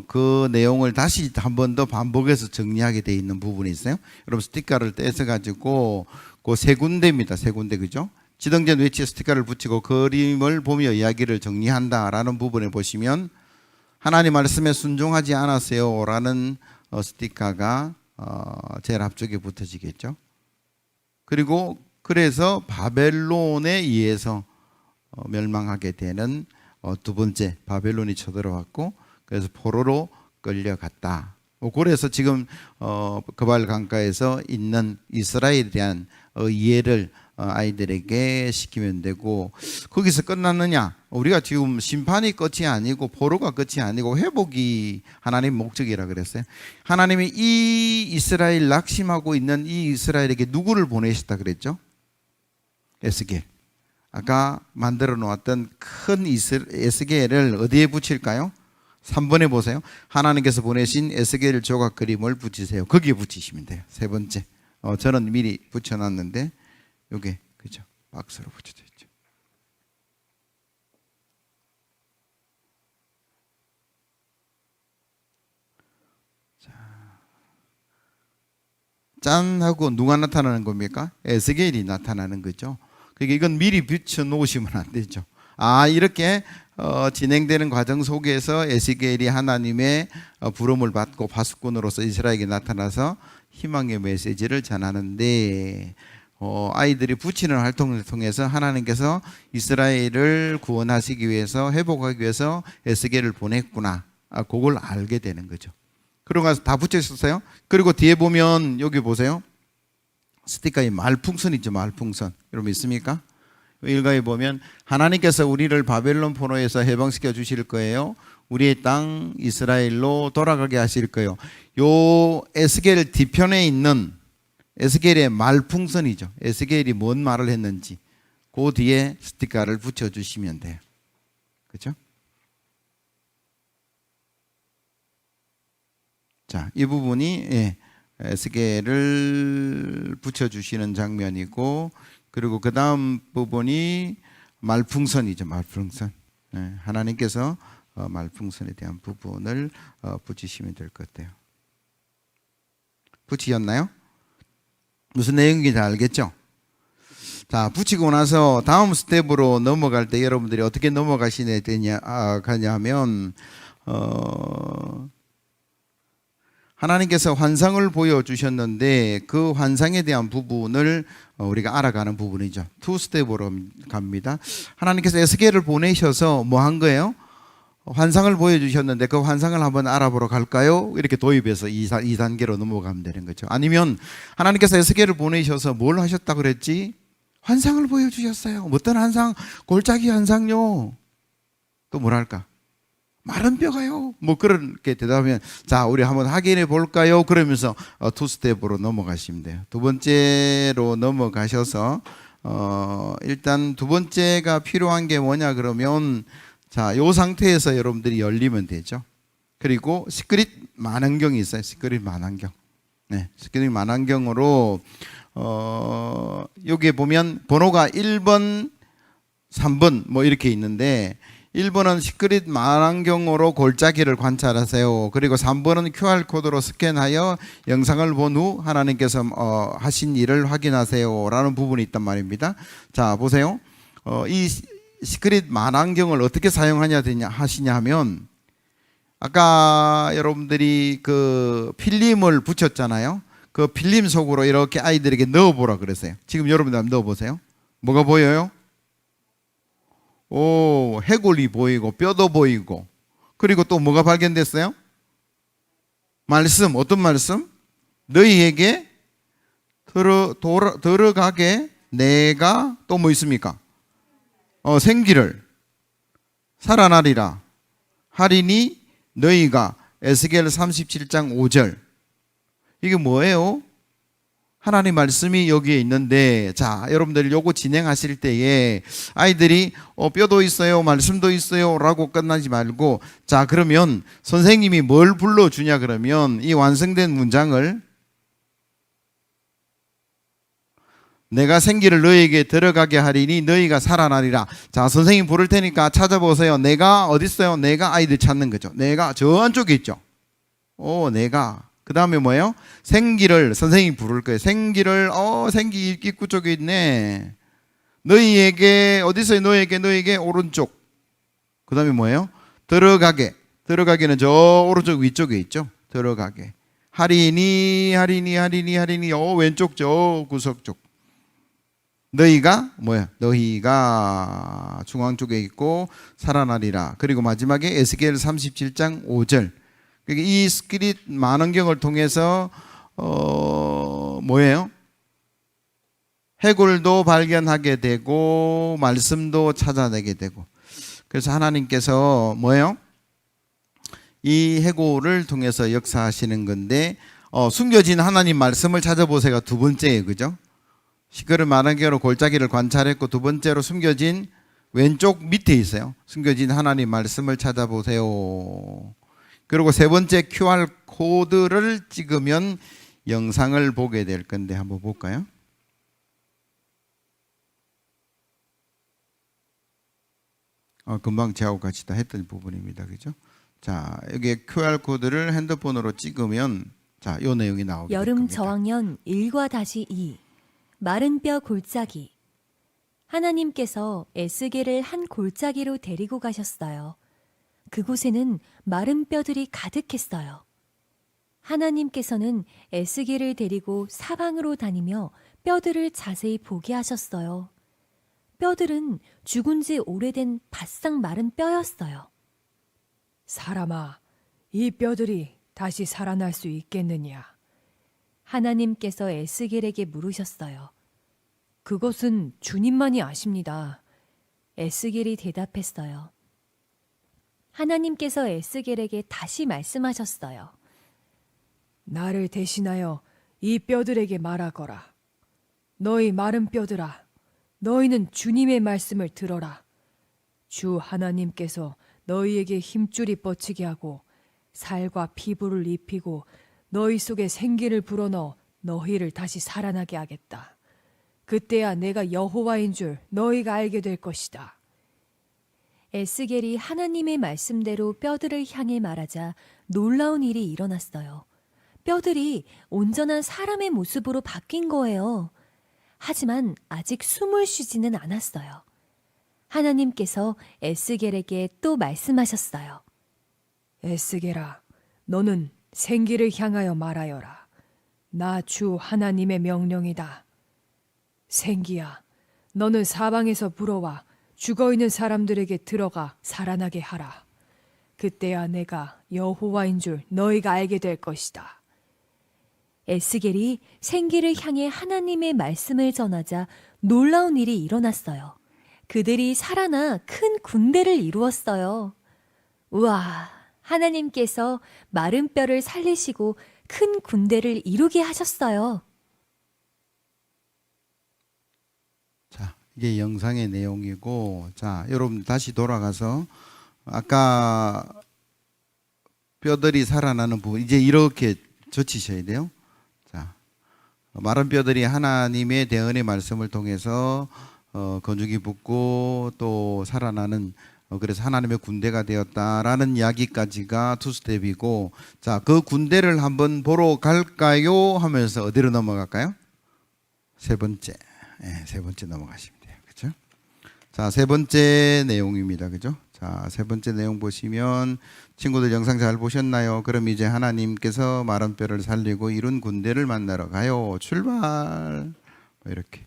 Speaker 1: 그 내용을 다시 한 번 더 반복해서 정리하게 돼 있는 부분이 있어요. 여러분 스티커를 떼서 가지고 그 세 군데입니다. 세 군데, 그죠? 지정된 위치에 스티커를 붙이고 그림을 보며 이야기를 정리한다라는 부분에 보시면 하나님 말씀에 순종하지 않았어요 라는 스티커가 제일 앞쪽에 붙어지겠죠. 그리고 그래서 바벨론에 의해서 멸망하게 되는 두 번째, 바벨론이 쳐들어왔고 그래서 포로로 끌려갔다. 그래서 지금 거발 강가에서 있는 이스라엘에 대한 이해를 아이들에게 시키면 되고, 거기서 끝났느냐? 우리가 지금 심판이 끝이 아니고 포로가 끝이 아니고 회복이 하나님 목적이라 그랬어요. 하나님이 이 이스라엘 낙심하고 있는 이 이스라엘에게 누구를 보내셨다 그랬죠? 에스겔. 아까 만들어 놓았던 큰 에스겔을 어디에 붙일까요? 3번에 보세요. 하나님께서 보내신 에스겔 조각 그림을 붙이세요. 거기에 붙이시면 돼요. 세 번째. 저는 미리 붙여놨는데 요게 그죠? 박스로 붙여져 있죠. 짠 하고 누가 나타나는 겁니까? 에스겔이 나타나는 거죠. 그러니까 이건 미리 붙여 놓으시면 안 되죠. 이렇게 진행되는 과정 속에서 에스겔이 하나님의 부름을 받고 파수꾼으로서 이스라엘에게 나타나서 희망의 메시지를 전하는데 아이들이 붙이는 활동을 통해서 하나님께서 이스라엘을 구원하시기 위해서 회복하기 위해서 에스겔을 보냈구나. 그걸 알게 되는 거죠. 그러고 가서 다 붙여 있었어요. 그리고 뒤에 보면 여기 보세요. 스티커에 말풍선이죠. 말풍선. 여러분 있습니까? 일가에 보면 하나님께서 우리를 바벨론 포로에서 해방시켜 주실 거예요. 우리의 땅 이스라엘로 돌아가게 하실 거예요. 요 에스겔 뒤편에 있는 에스겔의 말풍선이죠. 에스겔이 뭔 말을 했는지 그 뒤에 스티커를 붙여주시면 돼요. 그렇죠? 자, 이 부분이 에스겔을 붙여주시는 장면이고, 그리고 그 다음 부분이 말풍선이죠. 말풍선. 하나님께서 말풍선에 대한 부분을 붙이시면 될 것 같아요. 붙이셨나요? 무슨 내용인지 알겠죠? 자, 붙이고 나서 다음 스텝으로 넘어갈 때 여러분들이 어떻게 넘어가시냐 하면 하나님께서 환상을 보여주셨는데 그 환상에 대한 부분을 우리가 알아가는 부분이죠. 투 스텝으로 갑니다. 하나님께서 에스겔을 보내셔서 뭐 한 거예요? 환상을 보여주셨는데 그 환상을 한번 알아보러 갈까요? 이렇게 도입해서 2단계로 넘어가면 되는 거죠. 아니면 하나님께서 에스겔을 보내셔서 뭘 하셨다 그랬지? 환상을 보여주셨어요. 어떤 환상? 골짜기 환상요. 또 뭐랄까? 마른 뼈가요. 뭐 그렇게 대답하면 자, 우리 한번 확인해 볼까요? 그러면서 투 스텝으로 넘어가시면 돼요. 두 번째로 넘어가셔서 일단 두 번째가 필요한 게 뭐냐 그러면 자, 요 상태에서 여러분들이 열리면 되죠. 그리고 시크릿 만환경이 있어요. 시크릿 만환경. 네, 시크릿 만환경으로 여기에 보면 번호가 1번, 3번 뭐 이렇게 있는데 1번은 시크릿 만환경으로 골짜기를 관찰하세요. 그리고 3번은 QR코드로 스캔하여 영상을 본 후 하나님께서 하신 일을 확인하세요 라는 부분이 있단 말입니다. 자, 보세요. 이 시크릿 만환경을 어떻게 사용하냐 하시냐 하면 아까 여러분들이 그 필름을 붙였잖아요. 그 필름 속으로 이렇게 아이들에게 넣어보라 그랬어요. 지금 여러분들 한번 넣어보세요. 뭐가 보여요? 해골이 보이고 뼈도 보이고 그리고 또 뭐가 발견됐어요? 말씀. 어떤 말씀? 너희에게 들어가게 내가 또 뭐 있습니까? 생기를 살아나리라 하리니 너희가 에스겔 37장 5절. 이게 뭐예요? 하나님 말씀이 여기에 있는데 자, 여러분들 요거 진행하실 때에 아이들이 뼈도 있어요 말씀도 있어요 라고 끝나지 말고 자, 그러면 선생님이 뭘 불러주냐 그러면 이 완성된 문장을 내가 생기를 너희에게 들어가게 하리니 너희가 살아나리라. 자, 선생님 부를 테니까 찾아보세요. 내가 어디 있어요? 내가 아이들 찾는 거죠. 내가 저 안쪽에 있죠. 내가 그 다음에 뭐예요? 생기를 선생님이 부를 거예요. 생기를 생기 입구 쪽에 있네. 너희에게 어디 있어요? 너희에게 오른쪽. 그 다음에 뭐예요? 들어가게는 저 오른쪽 위쪽에 있죠. 들어가게 하리니 왼쪽 저 구석 쪽. 너희가 뭐야? 너희가 중앙 쪽에 있고 살아나리라. 그리고 마지막에 에스겔 37장 5절. 이 시크릿 만환경을 통해서 뭐예요? 해골도 발견하게 되고 말씀도 찾아내게 되고. 그래서 하나님께서 뭐예요? 이 해골을 통해서 역사하시는 건데 숨겨진 하나님 말씀을 찾아보세요. 두 번째예요. 그죠? 시크릿 만환경으로 골짜기를 관찰했고 두 번째로 숨겨진 왼쪽 밑에 있어요. 숨겨진 하나님 말씀을 찾아보세요. 그리고 세 번째 QR 코드를 찍으면 영상을 보게 될 건데 한번 볼까요? 금방 제하고 같이 다 했던 부분입니다. 그죠? 자, 여기 QR 코드를 핸드폰으로 찍으면 자, 요 내용이 나오게 될
Speaker 2: 여름
Speaker 1: 겁니다.
Speaker 2: 저학년 1-2 마른 뼈 골짜기. 하나님께서 에스겔을 한 골짜기로 데리고 가셨어요. 그곳에는 마른 뼈들이 가득했어요. 하나님께서는 에스겔을 데리고 사방으로 다니며 뼈들을 자세히 보게 하셨어요. 뼈들은 죽은 지 오래된 바싹 마른 뼈였어요.
Speaker 3: 사람아, 이 뼈들이 다시 살아날 수 있겠느냐?
Speaker 2: 하나님께서 에스겔에게 물으셨어요.
Speaker 3: 그것은 주님만이 아십니다.
Speaker 2: 에스겔이 대답했어요. 하나님께서 에스겔에게 다시 말씀하셨어요.
Speaker 3: 나를 대신하여 이 뼈들에게 말하거라. 너희 마른 뼈들아, 너희는 주님의 말씀을 들어라. 주 하나님께서 너희에게 힘줄이 뻗치게 하고 살과 피부를 입히고 너희 속에 생기를 불어넣어 너희를 다시 살아나게 하겠다. 그때야 내가 여호와인 줄 너희가 알게 될 것이다.
Speaker 2: 에스겔이 하나님의 말씀대로 뼈들을 향해 말하자 놀라운 일이 일어났어요. 뼈들이 온전한 사람의 모습으로 바뀐 거예요. 하지만 아직 숨을 쉬지는 않았어요. 하나님께서 에스겔에게 또 말씀하셨어요.
Speaker 3: 에스겔아, 너는 생기를 향하여 말하여라. 나 주 하나님의 명령이다. 생기야, 너는 사방에서 불어와 죽어있는 사람들에게 들어가 살아나게 하라. 그때야 내가 여호와인 줄 너희가 알게 될 것이다.
Speaker 2: 에스겔이 생기를 향해 하나님의 말씀을 전하자 놀라운 일이 일어났어요. 그들이 살아나 큰 군대를 이루었어요. 우와, 하나님께서 마른 뼈를 살리시고 큰 군대를 이루게 하셨어요.
Speaker 1: 자, 이게 영상의 내용이고, 자, 여러분 다시 돌아가서 아까 뼈들이 살아나는 부분 이제 이렇게 젖히셔야 돼요. 자, 마른 뼈들이 하나님의 대언의 말씀을 통해서 건조기 붙고 또 살아나는 그래서 하나님의 군대가 되었다라는 이야기까지가 투 스텝이고, 자, 그 군대를 한번 보러 갈까요? 하면서 어디로 넘어갈까요? 세 번째. 네, 세 번째 넘어가시면 돼요. 그죠? 자, 세 번째 내용입니다. 그죠? 자, 세 번째 내용 보시면 친구들 영상 잘 보셨나요? 그럼 이제 하나님께서 마른 뼈를 살리고 이룬 군대를 만나러 가요. 출발. 이렇게.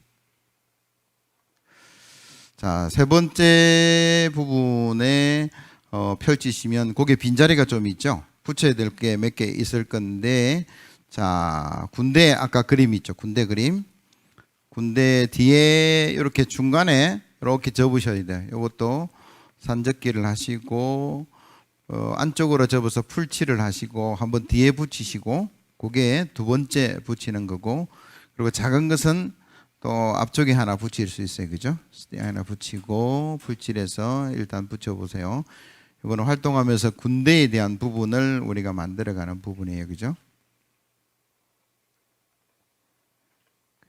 Speaker 1: 자, 세 번째 부분에 펼치시면 거기에 빈자리가 좀 있죠. 붙여야 될 게 몇 개 있을 건데, 자, 군대 아까 그림 있죠. 군대 그림. 군대 뒤에 이렇게 중간에 이렇게 접으셔야 돼요. 이것도 산적기를 하시고 안쪽으로 접어서 풀칠을 하시고 한번 뒤에 붙이시고 그게 두 번째 붙이는 거고, 그리고 작은 것은 또 앞쪽에 하나 붙일 수 있어요. 그죠? 하나 붙이고 풀칠해서 일단 붙여보세요. 이거는 활동하면서 군대에 대한 부분을 우리가 만들어가는 부분이에요. 그죠?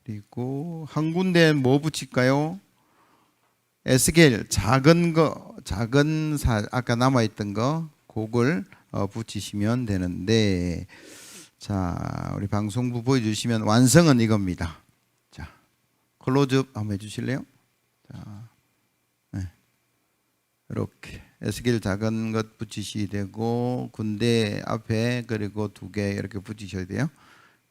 Speaker 1: 그리고 한 군데 뭐 붙일까요? 에스겔 작은 거, 아까 남아있던 거 그걸 붙이시면 되는데, 자, 우리 방송부 보여주시면 완성은 이겁니다. 자, 클로즈업 한번 해주실래요? 자, 네. 이렇게 에스겔 작은 것 붙이셔야 되고 군대 앞에 그리고 두 개 이렇게 붙이셔야 돼요.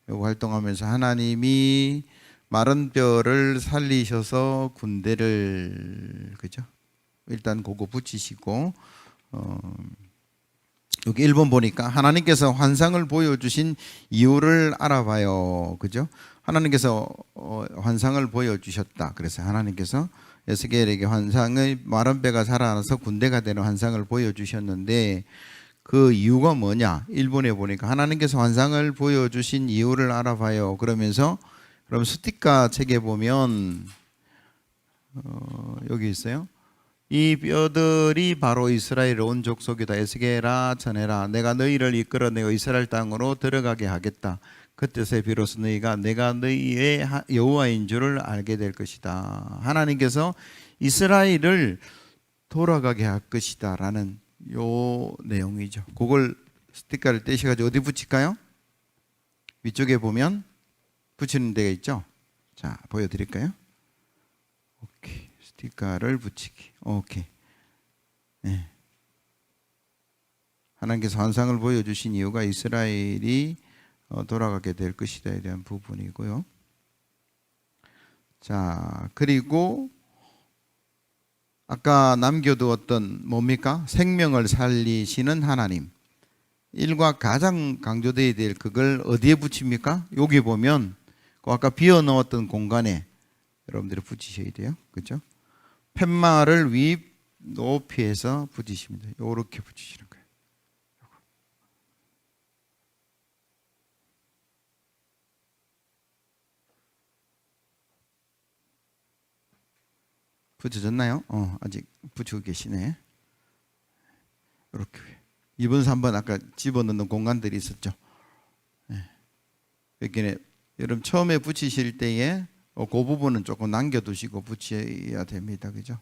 Speaker 1: 이거 활동하면서 하나님이 마른 뼈를 살리셔서 군대를, 그죠? 일단 그거 붙이시고 여기 1번 보니까 하나님께서 환상을 보여주신 이유를 알아봐요. 그죠? 하나님께서 환상을 보여주셨다. 그래서 하나님께서 에스겔에게 환상의 마른 뼈가 살아나서 군대가 되는 환상을 보여주셨는데 그 이유가 뭐냐? 1번에 보니까 하나님께서 환상을 보여주신 이유를 알아봐요. 그러면서 그럼 스티커 책에 보면 여기 있어요. 이 뼈들이 바로 이스라엘 온 족속이다. 에스겔아 전해라. 내가 너희를 이끌어내어 이스라엘 땅으로 들어가게 하겠다. 그때서 비로소 너희가 내가 너희의 여호와인 줄을 알게 될 것이다. 하나님께서 이스라엘을 돌아가게 할 것이다 라는 요 내용이죠. 그걸 스티커를 떼셔가지고 어디 붙일까요? 위쪽에 보면 붙이는 데가 있죠. 자, 보여드릴까요? 오케이. 스티커를 붙이기. 오케이. 네. 하나님께서 환상을 보여주신 이유가 이스라엘이 돌아가게 될 것이다에 대한 부분이고요. 자, 그리고 아까 남겨두었던 뭡니까? 생명을 살리시는 하나님. 일과 가장 강조되어야 될 그걸 어디에 붙입니까? 여기 보면 그 아까 비워 넣었던 공간에 여러분들이 붙이셔야 돼요. 그렇죠? 팻말을 윗 높이에서 붙이십니다. 이렇게 붙이시는 거예요. 붙여졌나요? 아직 붙이고 계시네. 이렇게 2번, 3번 아까 집어넣는 공간들이 있었죠. 여기는 여러분 처음에 붙이실 때에 그 부분은 조금 남겨두시고 붙여야 됩니다. 그죠?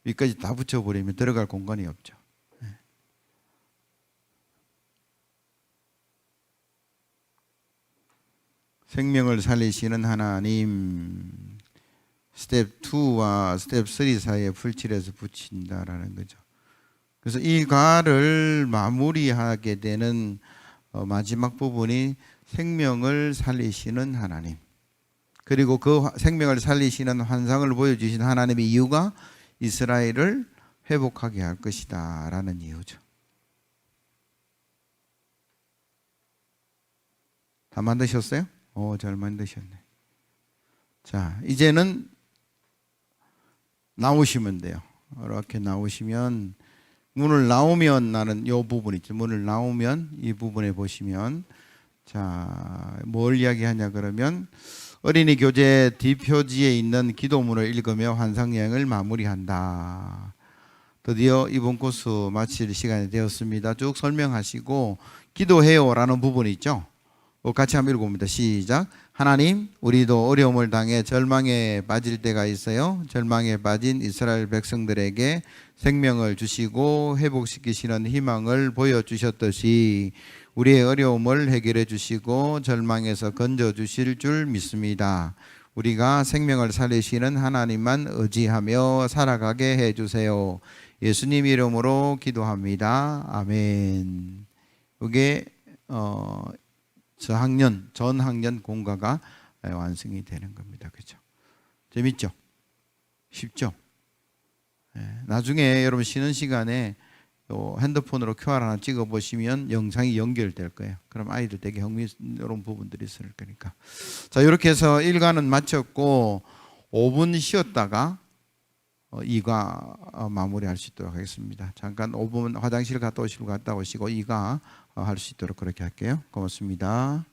Speaker 1: 위까지 다 붙여버리면 들어갈 공간이 없죠. 생명을 살리시는 하나님. 스텝 2와 스텝 3 사이에 풀칠해서 붙인다라는 거죠. 그래서 이 가를 마무리하게 되는 마지막 부분이 생명을 살리시는 하나님. 그리고 그 생명을 살리시는 환상을 보여주신 하나님의 이유가 이스라엘을 회복하게 할 것이다 라는 이유죠. 다 만드셨어요? 잘 만드셨네. 자, 이제는 나오시면 돼요. 이렇게 나오시면 문을 나오면 나는 이 부분 있죠. 문을 나오면 이 부분에 보시면 자, 뭘 이야기하냐 그러면 어린이 교재 뒷표지에 있는 기도문을 읽으며 환상 여행을 마무리한다. 드디어 이번 코스 마칠 시간이 되었습니다. 쭉 설명하시고 기도해요라는 부분이 있죠. 같이 한번 읽어봅니다. 시작. 하나님, 우리도 어려움을 당해 절망에 빠질 때가 있어요. 절망에 빠진 이스라엘 백성들에게 생명을 주시고 회복시키시는 희망을 보여주셨듯이 우리의 어려움을 해결해 주시고 절망에서 건져주실 줄 믿습니다. 우리가 생명을 살리시는 하나님만 의지하며 살아가게 해주세요. 예수님 이름으로 기도합니다. 아멘. 이게 전학년 공과가 완성이 되는 겁니다. 그렇죠? 재밌죠? 쉽죠? 나중에 여러분 쉬는 시간에 핸드폰으로 QR 하나 찍어 보시면 영상이 연결될 거예요. 그럼 아이들 되게 흥미로운 부분들이 있을 거니까. 자, 이렇게 해서 1과는 마쳤고 5분 쉬었다가 2과 마무리할 수 있도록 하겠습니다. 잠깐 5분 화장실 갔다 오시고 2과 할 수 있도록 그렇게 할게요. 고맙습니다.